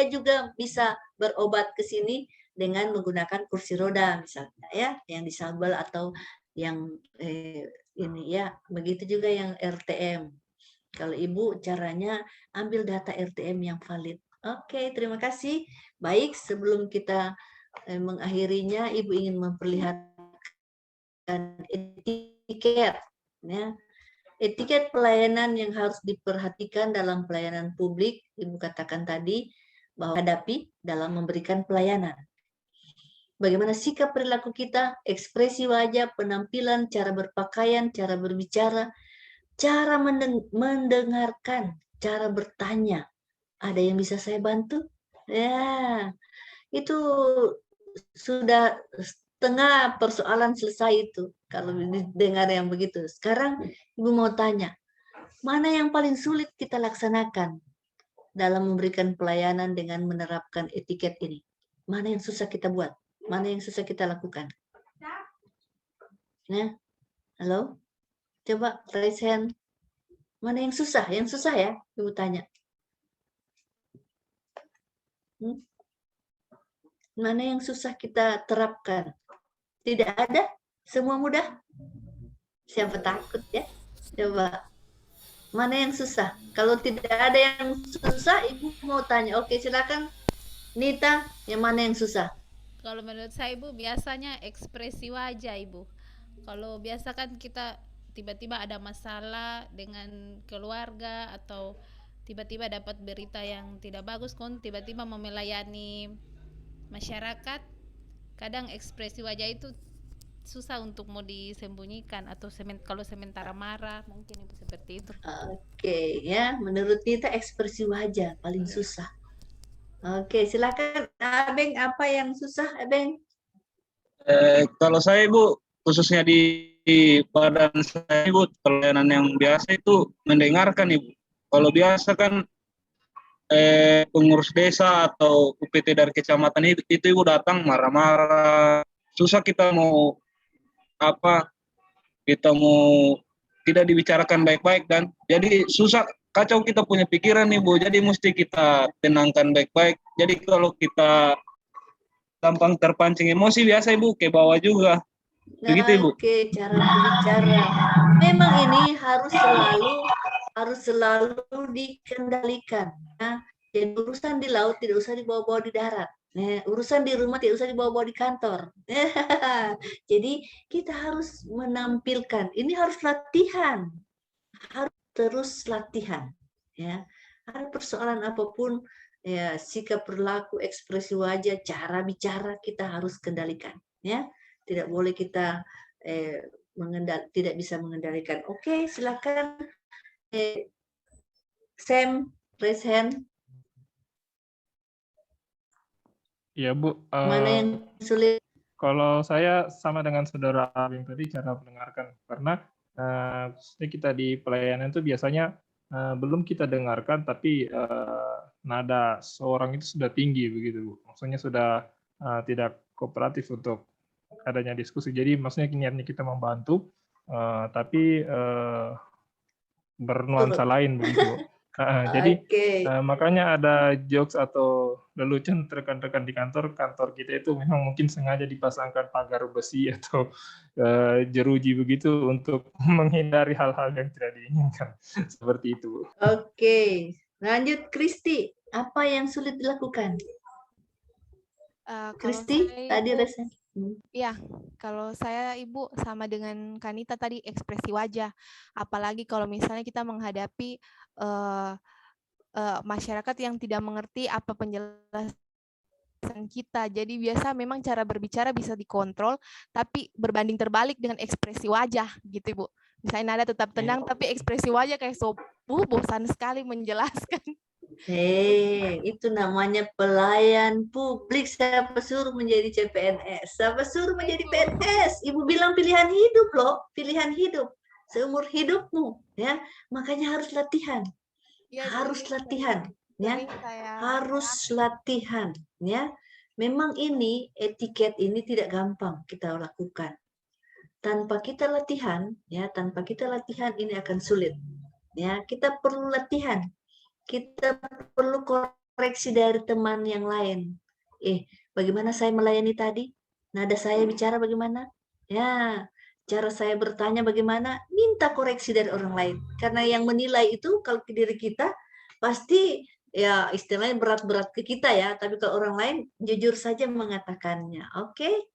juga bisa berobat ke sini dengan menggunakan kursi roda misalnya, ya yang disabel atau yang ini, ya begitu juga yang RTM. Kalau Ibu caranya ambil data RTM yang valid. Oke, terima kasih. Baik, sebelum kita mengakhirinya, Ibu ingin memperlihatkan etiket, ya. Etiket pelayanan yang harus diperhatikan dalam pelayanan publik, Ibu katakan tadi, bahwa hadapi dalam memberikan pelayanan. Bagaimana sikap perilaku kita, ekspresi wajah, penampilan, cara berpakaian, cara berbicara, cara mendengarkan, cara bertanya. Ada yang bisa saya bantu? Ya, itu sudah setengah persoalan selesai itu. Kalau dengar yang begitu. Sekarang Ibu mau tanya, mana yang paling sulit kita laksanakan dalam memberikan pelayanan dengan menerapkan etiket ini? Mana yang susah kita buat? Mana yang susah kita lakukan? Ya, halo? Coba raise hand. Mana yang susah? Yang susah ya, Ibu tanya. Mana yang susah kita terapkan? Tidak ada? Semua mudah? Siapa takut ya? Coba. Mana yang susah? Kalau tidak ada yang susah, Ibu mau tanya. Oke, silakan. Nita, yang mana yang susah? Kalau menurut saya Ibu, biasanya ekspresi wajah Ibu. Kalau biasa kan kita tiba-tiba ada masalah dengan keluarga atau tiba-tiba dapat berita yang tidak bagus, kon tiba-tiba mau melayani masyarakat, kadang ekspresi wajah itu susah untuk mau disembunyikan atau kalau sementara marah mungkin Ibu seperti itu. Oke, ya menurut kita ekspresi wajah paling susah. Oke, silakan Abeng, apa yang susah Abeng? Kalau saya Ibu, khususnya di badan saya Ibu, pelayanan yang biasa itu mendengarkan Ibu. Kalau biasa kan pengurus desa atau UPT dari kecamatan itu Ibu datang marah-marah, susah kita mau tidak dibicarakan baik-baik, dan jadi susah, kacau kita punya pikiran Ibu, jadi mesti kita tenangkan baik-baik. Jadi kalau kita gampang terpancing emosi biasa Ibu ke bawah juga. Begitu Ibu. Oke, cara berbicara. Memang ini harus selalu dikendalikan. Nah, jadi urusan di laut tidak usah dibawa-bawa di darat. Nah, urusan di rumah tidak usah dibawa-bawa di kantor. Jadi kita harus menampilkan. Ini harus latihan. Harus terus latihan. Ya, ada persoalan apapun, ya sikap perilaku, ekspresi wajah, cara bicara kita harus kendalikan. Ya, tidak boleh kita tidak bisa mengendalikan. Oke, silakan. Sam, raise hand. Iya Bu. Mana yang sulit? Kalau saya sama dengan saudara Abing tadi, cara mendengarkan, karena kita di pelayanan itu biasanya belum kita dengarkan, tapi nada seorang itu sudah tinggi begitu Bu. Maksudnya sudah tidak kooperatif untuk adanya diskusi. Jadi maksudnya niatnya kita membantu, tapi bernuansa lain begitu. Jadi makanya ada jokes atau lelucon rekan-rekan di kantor kita itu memang mungkin sengaja dipasangkan pagar besi atau jeruji begitu untuk menghindari hal-hal yang tidak diinginkan. Seperti itu. Oke, lanjut Kristi. Apa yang sulit dilakukan? Kristi, tadi rasanya. Ya, kalau saya Ibu sama dengan Kanita tadi, ekspresi wajah. Apalagi kalau misalnya kita menghadapi masyarakat yang tidak mengerti apa penjelasan kita. Jadi biasa memang cara berbicara bisa dikontrol, tapi berbanding terbalik dengan ekspresi wajah, gitu Ibu. Misalnya nada tetap tenang, tapi ekspresi wajah kayak bosan sekali menjelaskan. Itu namanya pelayan publik. Siapa suruh menjadi CPNS? Siapa suruh menjadi PNS? Ibu bilang pilihan hidup loh, pilihan hidup seumur hidupmu, ya. Makanya harus latihan, harus latihan, ya, harus latihan, ya. Memang ini etiket ini tidak gampang kita lakukan. Tanpa kita latihan, ya, tanpa kita latihan ini akan sulit, ya. Kita perlu latihan. Kita perlu koreksi dari teman yang lain. Bagaimana saya melayani tadi? Nada saya bicara bagaimana? Ya, cara saya bertanya bagaimana? Minta koreksi dari orang lain. Karena yang menilai itu kalau ke diri kita pasti ya istilahnya berat-berat ke kita ya. Tapi kalau orang lain jujur saja mengatakannya. Oke?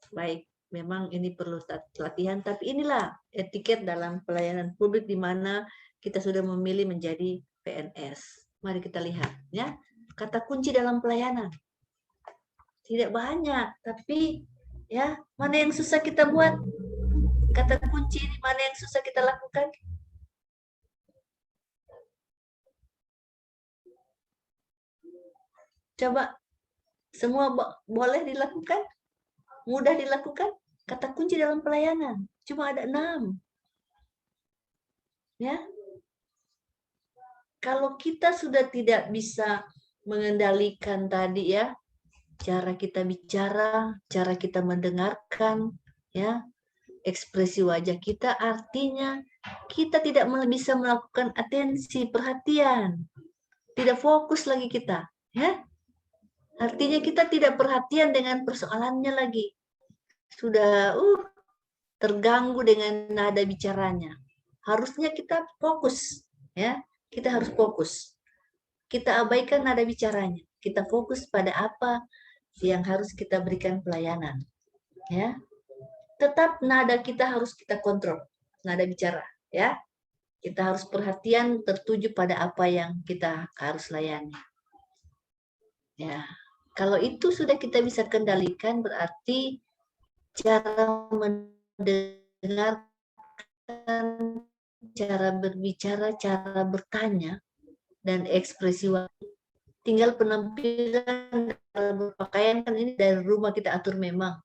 Baik. Memang ini perlu latihan. Tapi inilah etiket dalam pelayanan publik di mana kita sudah memilih menjadi PNS. Mari kita lihat, ya. Kata kunci dalam pelayanan. Tidak banyak, tapi ya, mana yang susah kita buat? Kata kunci ini mana yang susah kita lakukan? Coba, semua boleh dilakukan? Mudah dilakukan? Kata kunci dalam pelayanan. Cuma ada 6. Ya. Kalau kita sudah tidak bisa mengendalikan tadi ya, cara kita bicara, cara kita mendengarkan, ya, ekspresi wajah kita, artinya kita tidak bisa melakukan atensi, perhatian, tidak fokus lagi kita, ya. Artinya kita tidak perhatian dengan persoalannya lagi, sudah terganggu dengan nada bicaranya. Harusnya kita fokus, ya. Kita harus fokus. Kita abaikan nada bicaranya. Kita fokus pada apa yang harus kita berikan pelayanan. Ya. Tetap nada kita harus kita kontrol. Nada bicara. Ya. Kita harus perhatian tertuju pada apa yang kita harus layani. Ya. Kalau itu sudah kita bisa kendalikan, berarti cara mendengarkan, cara berbicara, cara bertanya, dan ekspresi wajah. Tinggal penampilan, berpakaian kan ini dari rumah kita atur memang,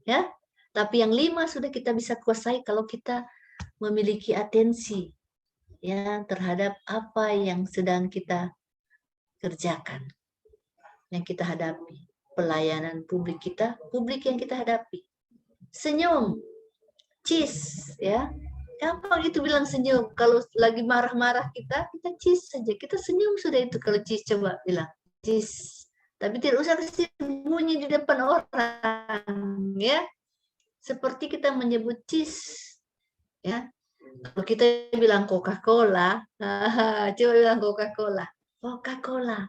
ya. Tapi yang 5 sudah kita bisa kuasai kalau kita memiliki atensi, ya, terhadap apa yang sedang kita kerjakan, yang kita hadapi, pelayanan publik kita, publik yang kita hadapi. Senyum, cheese, ya. Gampang itu bilang senyum. Kalau lagi marah-marah kita cheese saja. Kita senyum sudah itu. Kalau cheese coba bilang cheese. Tapi tidak usah kasih bunyi di depan orang, ya. Seperti kita menyebut cheese, ya. Kalau kita bilang Coca-Cola, coba bilang Coca-Cola. Coca-Cola.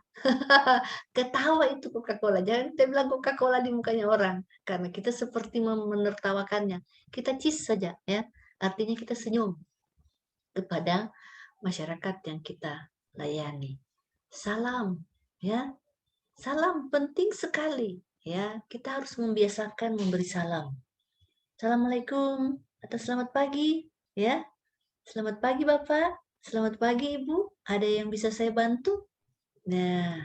Ketawa itu Coca-Cola. Jangan kita bilang Coca-Cola di mukanya orang. Karena kita seperti menertawakannya. Kita cheese saja, ya. Artinya kita senyum kepada masyarakat yang kita layani. Salam, ya. Salam penting sekali, ya. Kita harus membiasakan memberi salam. Assalamualaikum atau selamat pagi, ya. Selamat pagi Bapak, selamat pagi Ibu. Ada yang bisa saya bantu? Nah,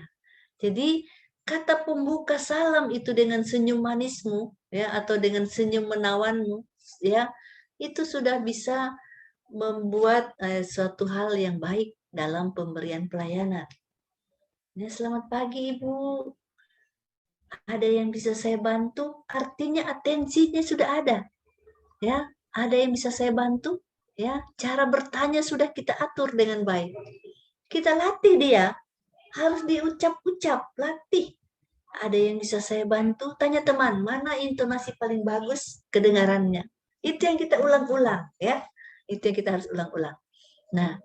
jadi kata pembuka salam itu dengan senyum manismu, ya, atau dengan senyum menawanmu, ya. Itu sudah bisa membuat suatu hal yang baik dalam pemberian pelayanan. Ya, selamat pagi Ibu. Ada yang bisa saya bantu? Artinya atensinya sudah ada. Ya, ada yang bisa saya bantu? Ya, cara bertanya sudah kita atur dengan baik. Kita latih dia, harus diucap-ucap, latih. Ada yang bisa saya bantu? Tanya teman, mana intonasi paling bagus kedengarannya? Itu yang kita ulang-ulang, ya. Itu yang kita harus ulang-ulang. Nah,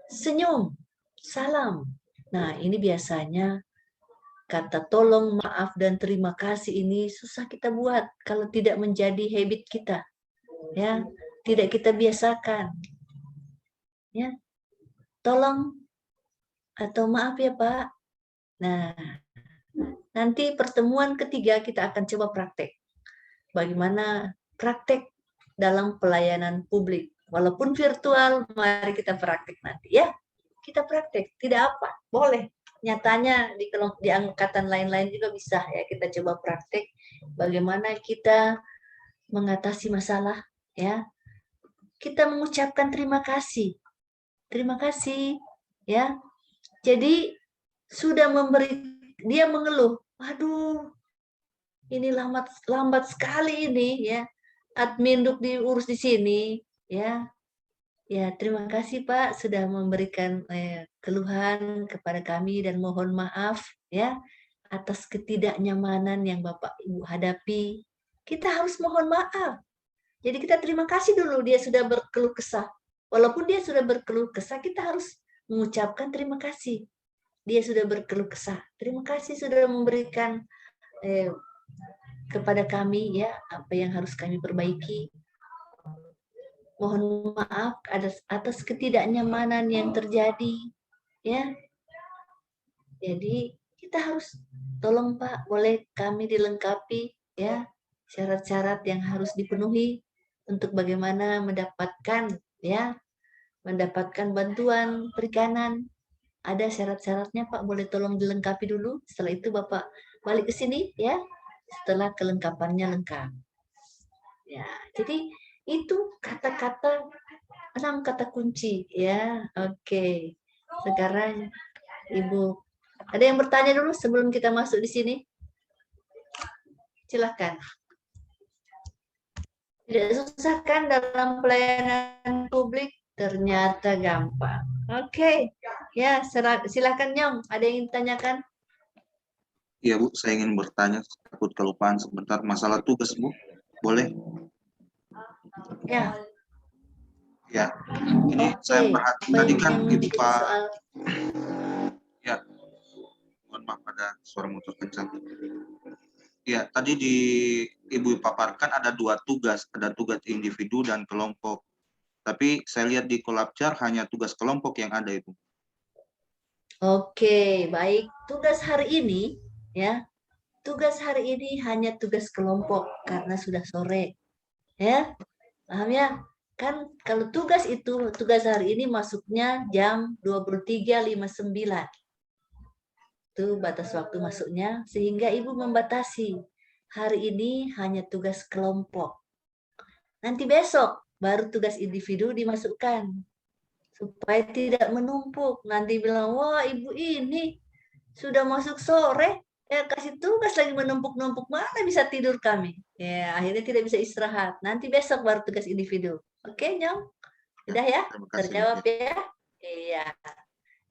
senyum, salam. Nah, ini biasanya kata tolong, maaf, dan terima kasih ini susah kita buat kalau tidak menjadi habit kita, ya. Tidak kita biasakan, ya. Tolong atau maaf ya Pak. Nah, Nanti pertemuan ketiga kita akan coba praktek. Bagaimana praktek dalam pelayanan publik. Walaupun virtual, mari kita praktek nanti ya. Kita praktek, tidak apa, boleh. Nyatanya di angkatan lain-lain juga bisa ya, kita coba praktek bagaimana kita mengatasi masalah ya. Kita mengucapkan terima kasih. Terima kasih ya. Jadi sudah memberi, dia mengeluh, aduh ini lambat sekali ini ya. Admin duk diurus di sini ya. Ya, terima kasih Pak sudah memberikan keluhan kepada kami dan mohon maaf ya atas ketidaknyamanan yang Bapak Ibu hadapi. Kita harus mohon maaf. Jadi kita terima kasih dulu dia sudah berkeluh kesah. Walaupun dia sudah berkeluh kesah, kita harus mengucapkan terima kasih. Dia sudah berkeluh kesah. Terima kasih sudah memberikan kepada kami ya apa yang harus kami perbaiki. Mohon maaf atas ketidaknyamanan yang terjadi ya. Jadi kita harus tolong Pak, boleh kami dilengkapi ya syarat-syarat yang harus dipenuhi untuk bagaimana mendapatkan bantuan perikanan. Ada syarat-syaratnya Pak, boleh tolong dilengkapi dulu. Setelah itu Bapak balik ke sini ya. Setelah kelengkapannya lengkap. Ya, jadi itu kata-kata 6 kata kunci ya. Oke. Sekarang Ibu ada yang bertanya dulu sebelum kita masuk di sini? Silakan. Tidak susah kan dalam pelayanan publik? Ternyata gampang. Oke. Ya, silakan Nyong. Ada yang ditanyakan? Iya Bu, saya ingin bertanya, takut kelupaan sebentar. Masalah tugas Bu, boleh? Ya. Ya, ini saya perhatikan tadi kan Ibu Pak. Ya, mohon maaf ada suara motor kencang. Ya, tadi di Ibu paparkan ada 2 tugas, ada tugas individu dan kelompok. Tapi saya lihat di Kolabjar hanya tugas kelompok yang ada itu. Oke, baik. Tugas hari ini ya. Tugas hari ini hanya tugas kelompok karena sudah sore. Ya. Paham ya? Kan kalau tugas hari ini masuknya jam 23.59. Itu batas waktu masuknya, sehingga Ibu membatasi. Hari ini hanya tugas kelompok. Nanti besok baru tugas individu dimasukkan. Supaya tidak menumpuk. Nanti bilang, wah Ibu ini sudah masuk sore, ya kasih tugas lagi menumpuk-numpuk, mana bisa tidur kami. Ya, akhirnya tidak bisa istirahat. Nanti besok baru tugas individu. Oke, Nyong? Udah ya? Terjawab ya? Iya.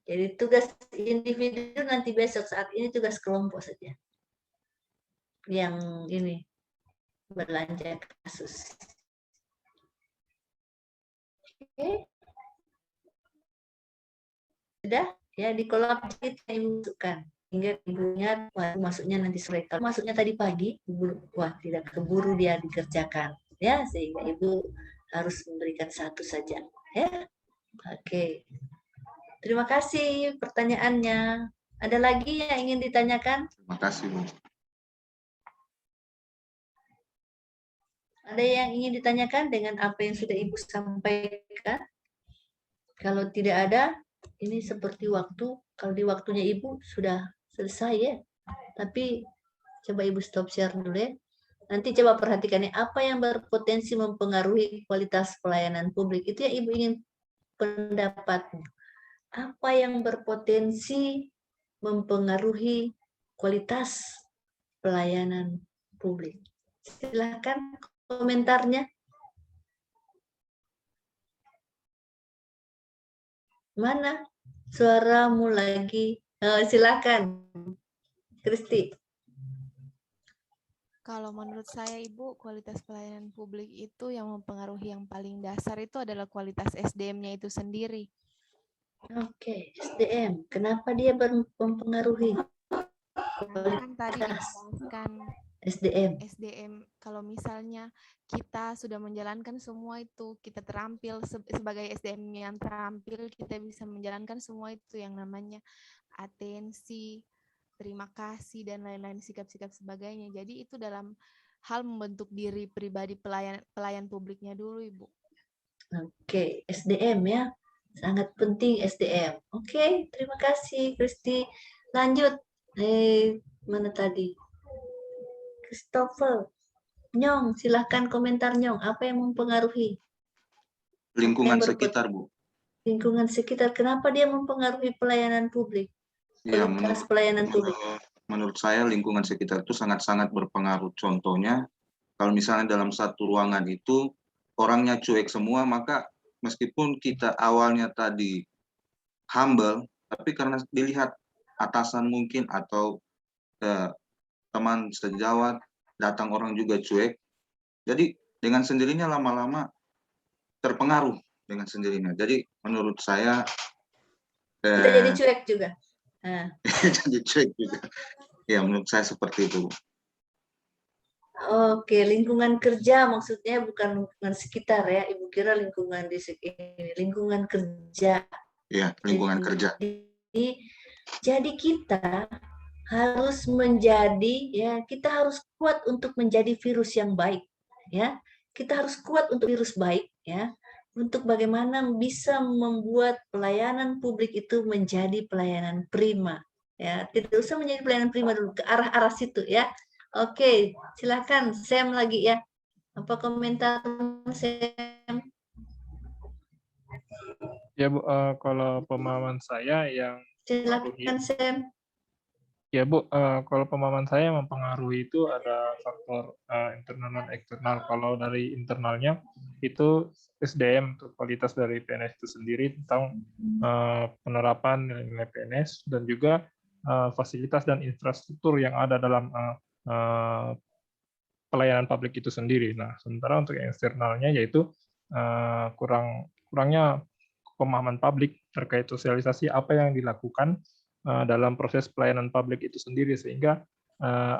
Jadi tugas individu nanti besok, saat ini tugas kelompok saja. Yang ini, belanja kasus. Oke. Sudah? Ya, di kolom kita Ibu masukkan. Hingga Ibu ingat, wah, masuknya nanti sore. Kalau masuknya tadi pagi, Ibu, wah tidak keburu dia dikerjakan. Ya, sehingga Ibu harus memberikan satu saja. Ya, oke. Terima kasih pertanyaannya. Ada lagi yang ingin ditanyakan? Terima kasih Bu. Ada yang ingin ditanyakan dengan apa yang sudah Ibu sampaikan? Kalau tidak ada, ini seperti waktu. Kalau di waktunya Ibu sudah selesai ya. Tapi coba Ibu stop share dulu ya. Nanti coba perhatikan apa yang berpotensi mempengaruhi kualitas pelayanan publik. Itu yang Ibu ingin pendapatnya. Apa yang berpotensi mempengaruhi kualitas pelayanan publik. Silakan komentarnya. Mana suaramu lagi? Silakan, Kristi. Kalau menurut saya, Ibu, kualitas pelayanan publik itu yang mempengaruhi yang paling dasar itu adalah kualitas SDM-nya itu sendiri. Oke, SDM. Kenapa dia mempengaruhi? Kan tadi dijelaskan SDM. Kalau misalnya kita sudah menjalankan semua itu, kita terampil sebagai SDM yang terampil, kita bisa menjalankan semua itu yang namanya atensi, terima kasih dan lain-lain sikap-sikap sebagainya. Jadi itu dalam hal membentuk diri pribadi pelayan publiknya dulu, Ibu. Oke, SDM ya. Sangat penting SDM. Oke, terima kasih Kristi. Lanjut. Mana tadi? Christopher. Nyong, silahkan komentar Nyong. Apa yang mempengaruhi? Lingkungan sekitar, Bu. Lingkungan sekitar. Kenapa dia mempengaruhi pelayanan publik? Ya, Kualitas pelayanan publik. menurut saya lingkungan sekitar itu sangat-sangat berpengaruh. Contohnya, kalau misalnya dalam satu ruangan itu orangnya cuek semua, maka meskipun kita awalnya tadi humble, tapi karena dilihat atasan mungkin atau teman sejawat, datang orang juga cuek, jadi dengan sendirinya lama-lama terpengaruh dengan sendirinya. Jadi menurut saya kita jadi cuek juga. jadi cuek juga. Ya, menurut saya seperti itu. Oke, lingkungan kerja maksudnya bukan lingkungan sekitar ya. Ibu kira lingkungan di lingkungan kerja. Ya, lingkungan kerja. Jadi kita harus menjadi ya, kita harus kuat untuk menjadi virus yang baik ya. Kita harus kuat untuk virus baik ya. Untuk bagaimana bisa membuat pelayanan publik itu menjadi pelayanan prima ya. Tidak usah menjadi pelayanan prima dulu, ke arah-arah situ ya. Oke, silakan Sam lagi ya. Apa komentar Sam? Ya Bu, kalau pemahaman saya yang silakan Sam. Ya Bu, kalau pemahaman saya mempengaruhi itu ada faktor internal dan eksternal. Kalau dari internalnya itu SDM, kualitas dari PNS itu sendiri tentang penerapan nilai-nilai PNS dan juga fasilitas dan infrastruktur yang ada dalam pelayanan publik itu sendiri. Nah, sementara untuk yang eksternalnya yaitu kurangnya pemahaman publik terkait sosialisasi apa yang dilakukan dalam proses pelayanan publik itu sendiri, sehingga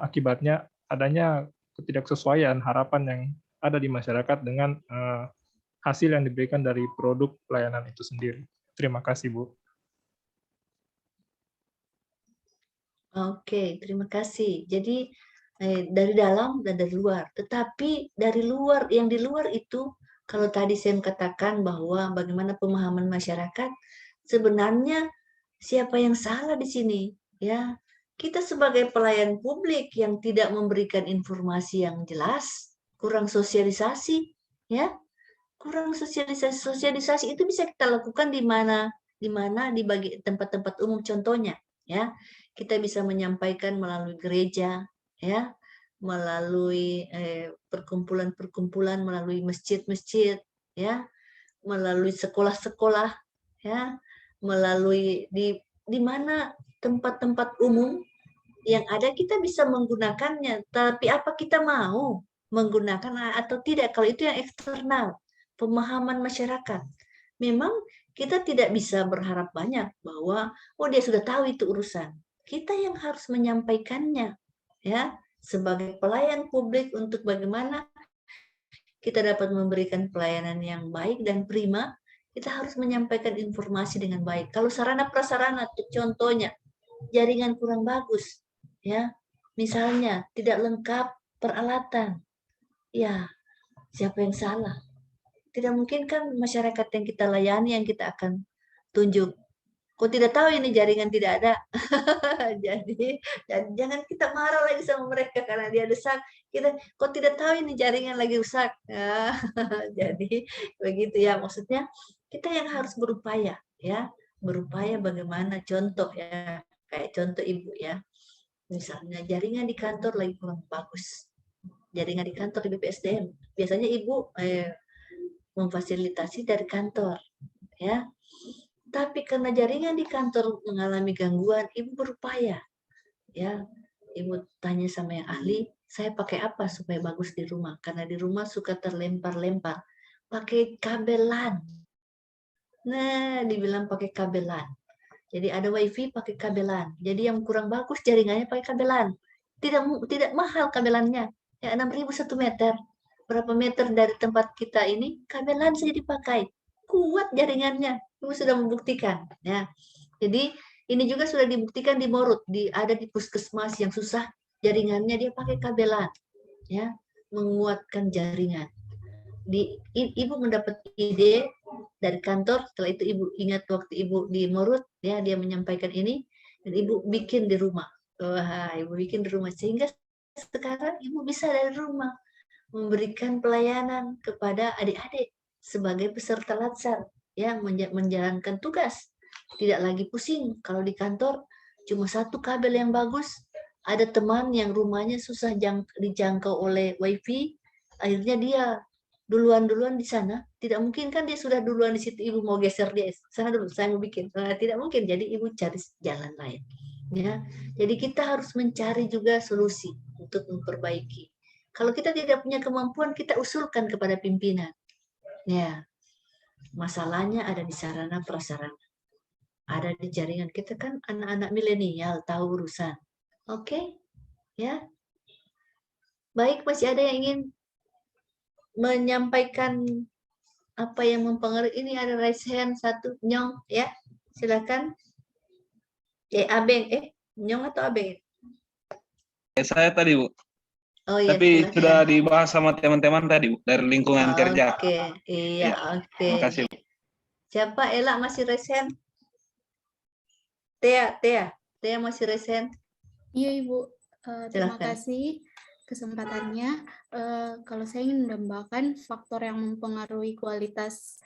akibatnya adanya ketidaksesuaian harapan yang ada di masyarakat dengan hasil yang diberikan dari produk pelayanan itu sendiri. Terima kasih, Bu. Oke, terima kasih. Jadi dari dalam dan dari luar. Tetapi dari luar, yang di luar itu, kalau tadi saya katakan bahwa bagaimana pemahaman masyarakat, sebenarnya siapa yang salah di sini? Ya, kita sebagai pelayan publik yang tidak memberikan informasi yang jelas, kurang sosialisasi, ya, kurang sosialisasi. Sosialisasi itu bisa kita lakukan di mana di bagi tempat-tempat umum. Contohnya, ya, kita bisa menyampaikan melalui gereja, ya, melalui perkumpulan-perkumpulan, melalui masjid-masjid, ya, melalui sekolah-sekolah, ya, melalui di mana tempat-tempat umum yang ada kita bisa menggunakannya. Tapi apa kita mau menggunakan atau tidak? Kalau itu yang eksternal, pemahaman masyarakat. Memang kita tidak bisa berharap banyak bahwa dia sudah tahu itu urusan. Kita yang harus menyampaikannya, ya, sebagai pelayan publik untuk bagaimana kita dapat memberikan pelayanan yang baik dan prima. Kita harus menyampaikan informasi dengan baik. Kalau sarana prasarana, contohnya jaringan kurang bagus, ya, misalnya tidak lengkap peralatan, ya, siapa yang salah? Tidak mungkin kan masyarakat yang kita layani yang kita akan tunjuk. Kok tidak tahu ini jaringan tidak ada? Jadi jangan kita marah lagi sama mereka karena dia desak. Kita kok tidak tahu ini jaringan lagi rusak. Jadi begitu ya, maksudnya kita yang harus berupaya, ya, berupaya bagaimana, contoh ya, kayak contoh Ibu ya, misalnya jaringan di kantor lagi kurang bagus, jaringan di kantor di BPSDM, biasanya Ibu memfasilitasi dari kantor, ya. Tapi karena jaringan di kantor mengalami gangguan, Ibu berupaya, ya. Ibu tanya sama yang ahli, saya pakai apa supaya bagus di rumah? Karena di rumah suka terlempar-lempar. Pakai kabel LAN. Nah, dibilang pakai kabel LAN. Jadi ada WiFi pakai kabel LAN. Jadi yang kurang bagus jaringannya pakai kabel LAN. Tidak mahal kabelannya. Ya 6.000 1 meter. Berapa meter dari tempat kita ini, kabel LAN saja dipakai. Kuat jaringannya. Ibu sudah membuktikan. Ya. Jadi Ini juga sudah dibuktikan di Morut, ada di puskesmas yang susah jaringannya, dia pakai kabelan, ya, menguatkan jaringan. Ibu mendapat ide dari kantor, setelah itu ibu ingat waktu ibu di Morut, ya, dia menyampaikan ini, dan ibu bikin di rumah. Wah, ibu bikin di rumah, sehingga sekarang ibu bisa dari rumah memberikan pelayanan kepada adik-adik sebagai peserta latsar yang menjalankan tugas. Tidak lagi pusing kalau di kantor cuma satu kabel yang bagus, ada teman yang rumahnya susah dijangkau oleh wifi, akhirnya dia duluan di sana. Tidak mungkin kan dia sudah duluan di situ, ibu mau geser dia sana dulu, saya mau bikin. Tidak mungkin, jadi ibu cari jalan lain, ya. Jadi kita harus mencari juga solusi untuk memperbaiki. Kalau kita tidak punya kemampuan, kita usulkan kepada pimpinan, ya. Masalahnya ada di sarana prasarana, ada di jaringan. Kita kan anak-anak milenial, tahu urusan. Oke, ya. Baik, masih ada yang ingin menyampaikan apa yang mempengaruhi? Ini ada raise hand satu, Nyong, ya, silakan. Abeng, Nyong atau Abeng? Saya tadi, Bu. Oh iya, tapi silakan. sudah dibahas sama teman-teman tadi, Bu, dari lingkungan kerja. Oke, iya, oke. Terima kasih, Bu. Siapa? Ella masih raise hand? Tea masih raise hand? Iya, Ibu. Terima Silakan. kasih kesempatannya. Kalau saya ingin menambahkan faktor yang mempengaruhi kualitas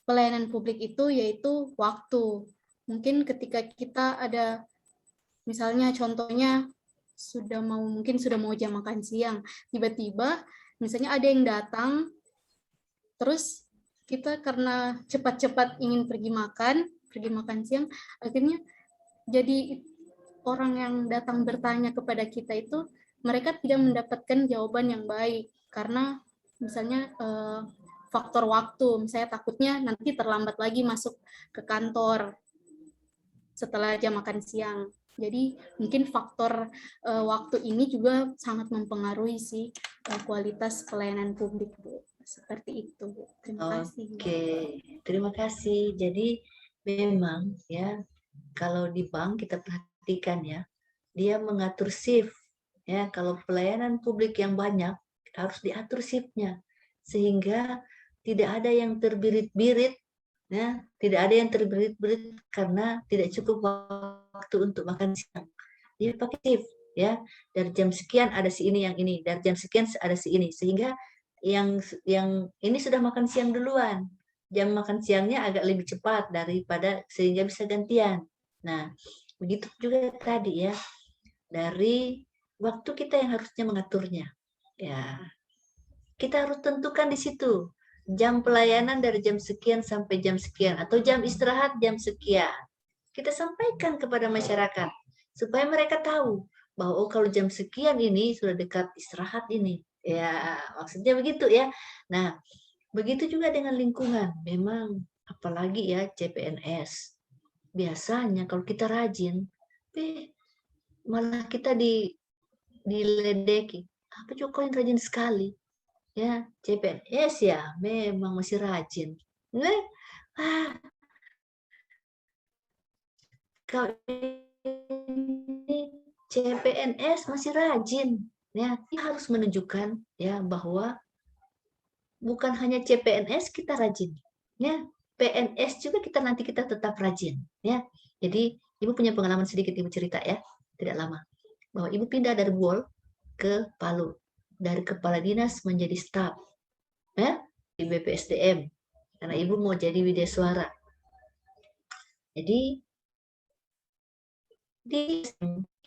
pelayanan publik itu yaitu waktu. Mungkin ketika kita ada, misalnya contohnya mungkin sudah mau jam makan siang, tiba-tiba misalnya ada yang datang, terus kita karena cepat-cepat ingin pergi makan siang, akhirnya jadi orang yang datang bertanya kepada kita itu, mereka tidak mendapatkan jawaban yang baik karena misalnya faktor waktu, misalnya takutnya nanti terlambat lagi masuk ke kantor setelah jam makan siang. Jadi mungkin faktor waktu ini juga sangat mempengaruhi sih kualitas pelayanan publik, Bu. Seperti itu, Bu. Terima kasih. Oke, terima kasih. Jadi memang ya, kalau di bank kita perhatikan ya, dia mengatur shift. Ya, kalau pelayanan publik yang banyak harus diatur shiftnya sehingga tidak ada yang terbirit-birit, ya, tidak ada yang terbirit-birit karena tidak cukup waktu untuk makan siang. Dia pakai shift, ya, dari jam sekian ada si ini yang ini, dari jam sekian ada si ini, sehingga yang ini sudah makan siang duluan, jam makan siangnya agak lebih cepat daripada, sehingga bisa gantian. Nah, begitu juga tadi ya, dari waktu kita yang harusnya mengaturnya, ya, kita harus tentukan di situ jam pelayanan dari jam sekian sampai jam sekian, atau jam istirahat jam sekian. Kita sampaikan kepada masyarakat supaya mereka tahu bahwa kalau jam sekian ini sudah dekat istirahat ini, ya, maksudnya begitu ya. Nah, begitu juga dengan lingkungan. Memang apalagi ya CPNS, biasanya kalau kita rajin, malah kita diledeki. Apa juga yang rajin sekali, ya, CPNS ya memang masih rajin. Kalau ini CPNS masih rajin, ya, kita harus menunjukkan ya bahwa bukan hanya CPNS kita rajin, ya, PNS juga nanti kita tetap rajin, ya. Jadi ibu punya pengalaman sedikit, ibu cerita ya, tidak lama, bahwa ibu pindah dari Buol ke Palu, dari kepala dinas menjadi staf, ya, di BPSDM, karena ibu mau jadi widesuara. Jadi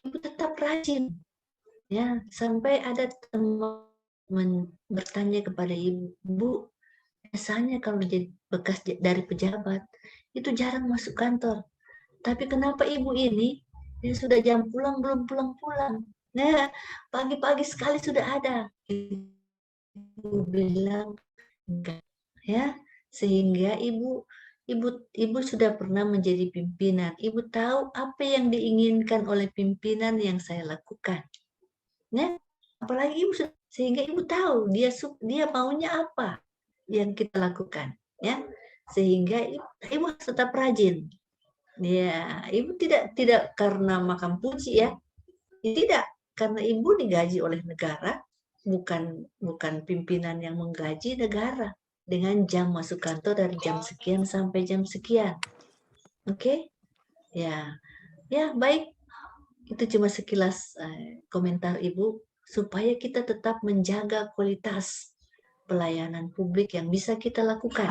ibu tetap rajin, ya, sampai ada teman bertanya kepada ibu, Bu, biasanya kalau jadi bekas dari pejabat itu jarang masuk kantor, tapi kenapa ibu ini yang sudah jam pulang belum pulang-pulang? Nah, pagi-pagi sekali sudah ada. Ibu bilang enggak, ya, sehingga ibu sudah pernah menjadi pimpinan. Ibu tahu apa yang diinginkan oleh pimpinan yang saya lakukan, ya. Apalagi ibu, sehingga ibu tahu dia maunya apa yang kita lakukan, ya. Sehingga ibu harus tetap rajin, Ya, Ibu tidak karena makam puji ya. Tidak, karena Ibu digaji oleh negara, bukan pimpinan yang menggaji negara dengan jam masuk kantor dari jam sekian sampai jam sekian. Oke? Ya. Ya, baik. Itu cuma sekilas komentar Ibu supaya kita tetap menjaga kualitas pelayanan publik yang bisa kita lakukan.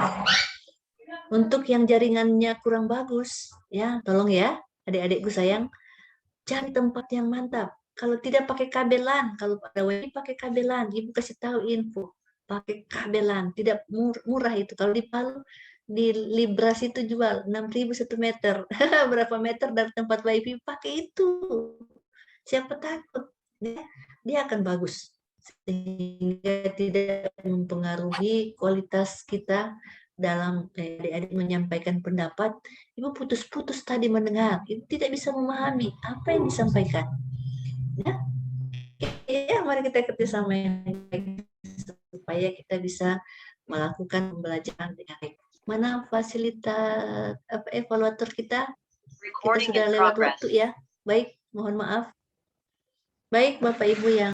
Untuk yang jaringannya kurang bagus, ya tolong ya adik-adikku sayang, cari tempat yang mantap. Kalau tidak pakai kabelan, kalau ada WiFi pakai kabelan, Ibu kasih tahu info, pakai kabelan, tidak murah itu. Kalau di Palu, di Libras itu jual 6.000 1 meter, berapa meter dari tempat WiFi, pakai itu. Siapa takut, dia akan bagus, sehingga tidak mempengaruhi kualitas kita dalam adik-adik menyampaikan pendapat. Ibu putus-putus tadi mendengar, Ibu tidak bisa memahami apa yang disampaikan. Ya, mari kita kerjasama yang baik supaya kita bisa melakukan pembelajaran dengan baik. Mana fasilitas evaluator kita? Kita sudah lewat waktu ya. Baik, mohon maaf. Baik, Bapak Ibu yang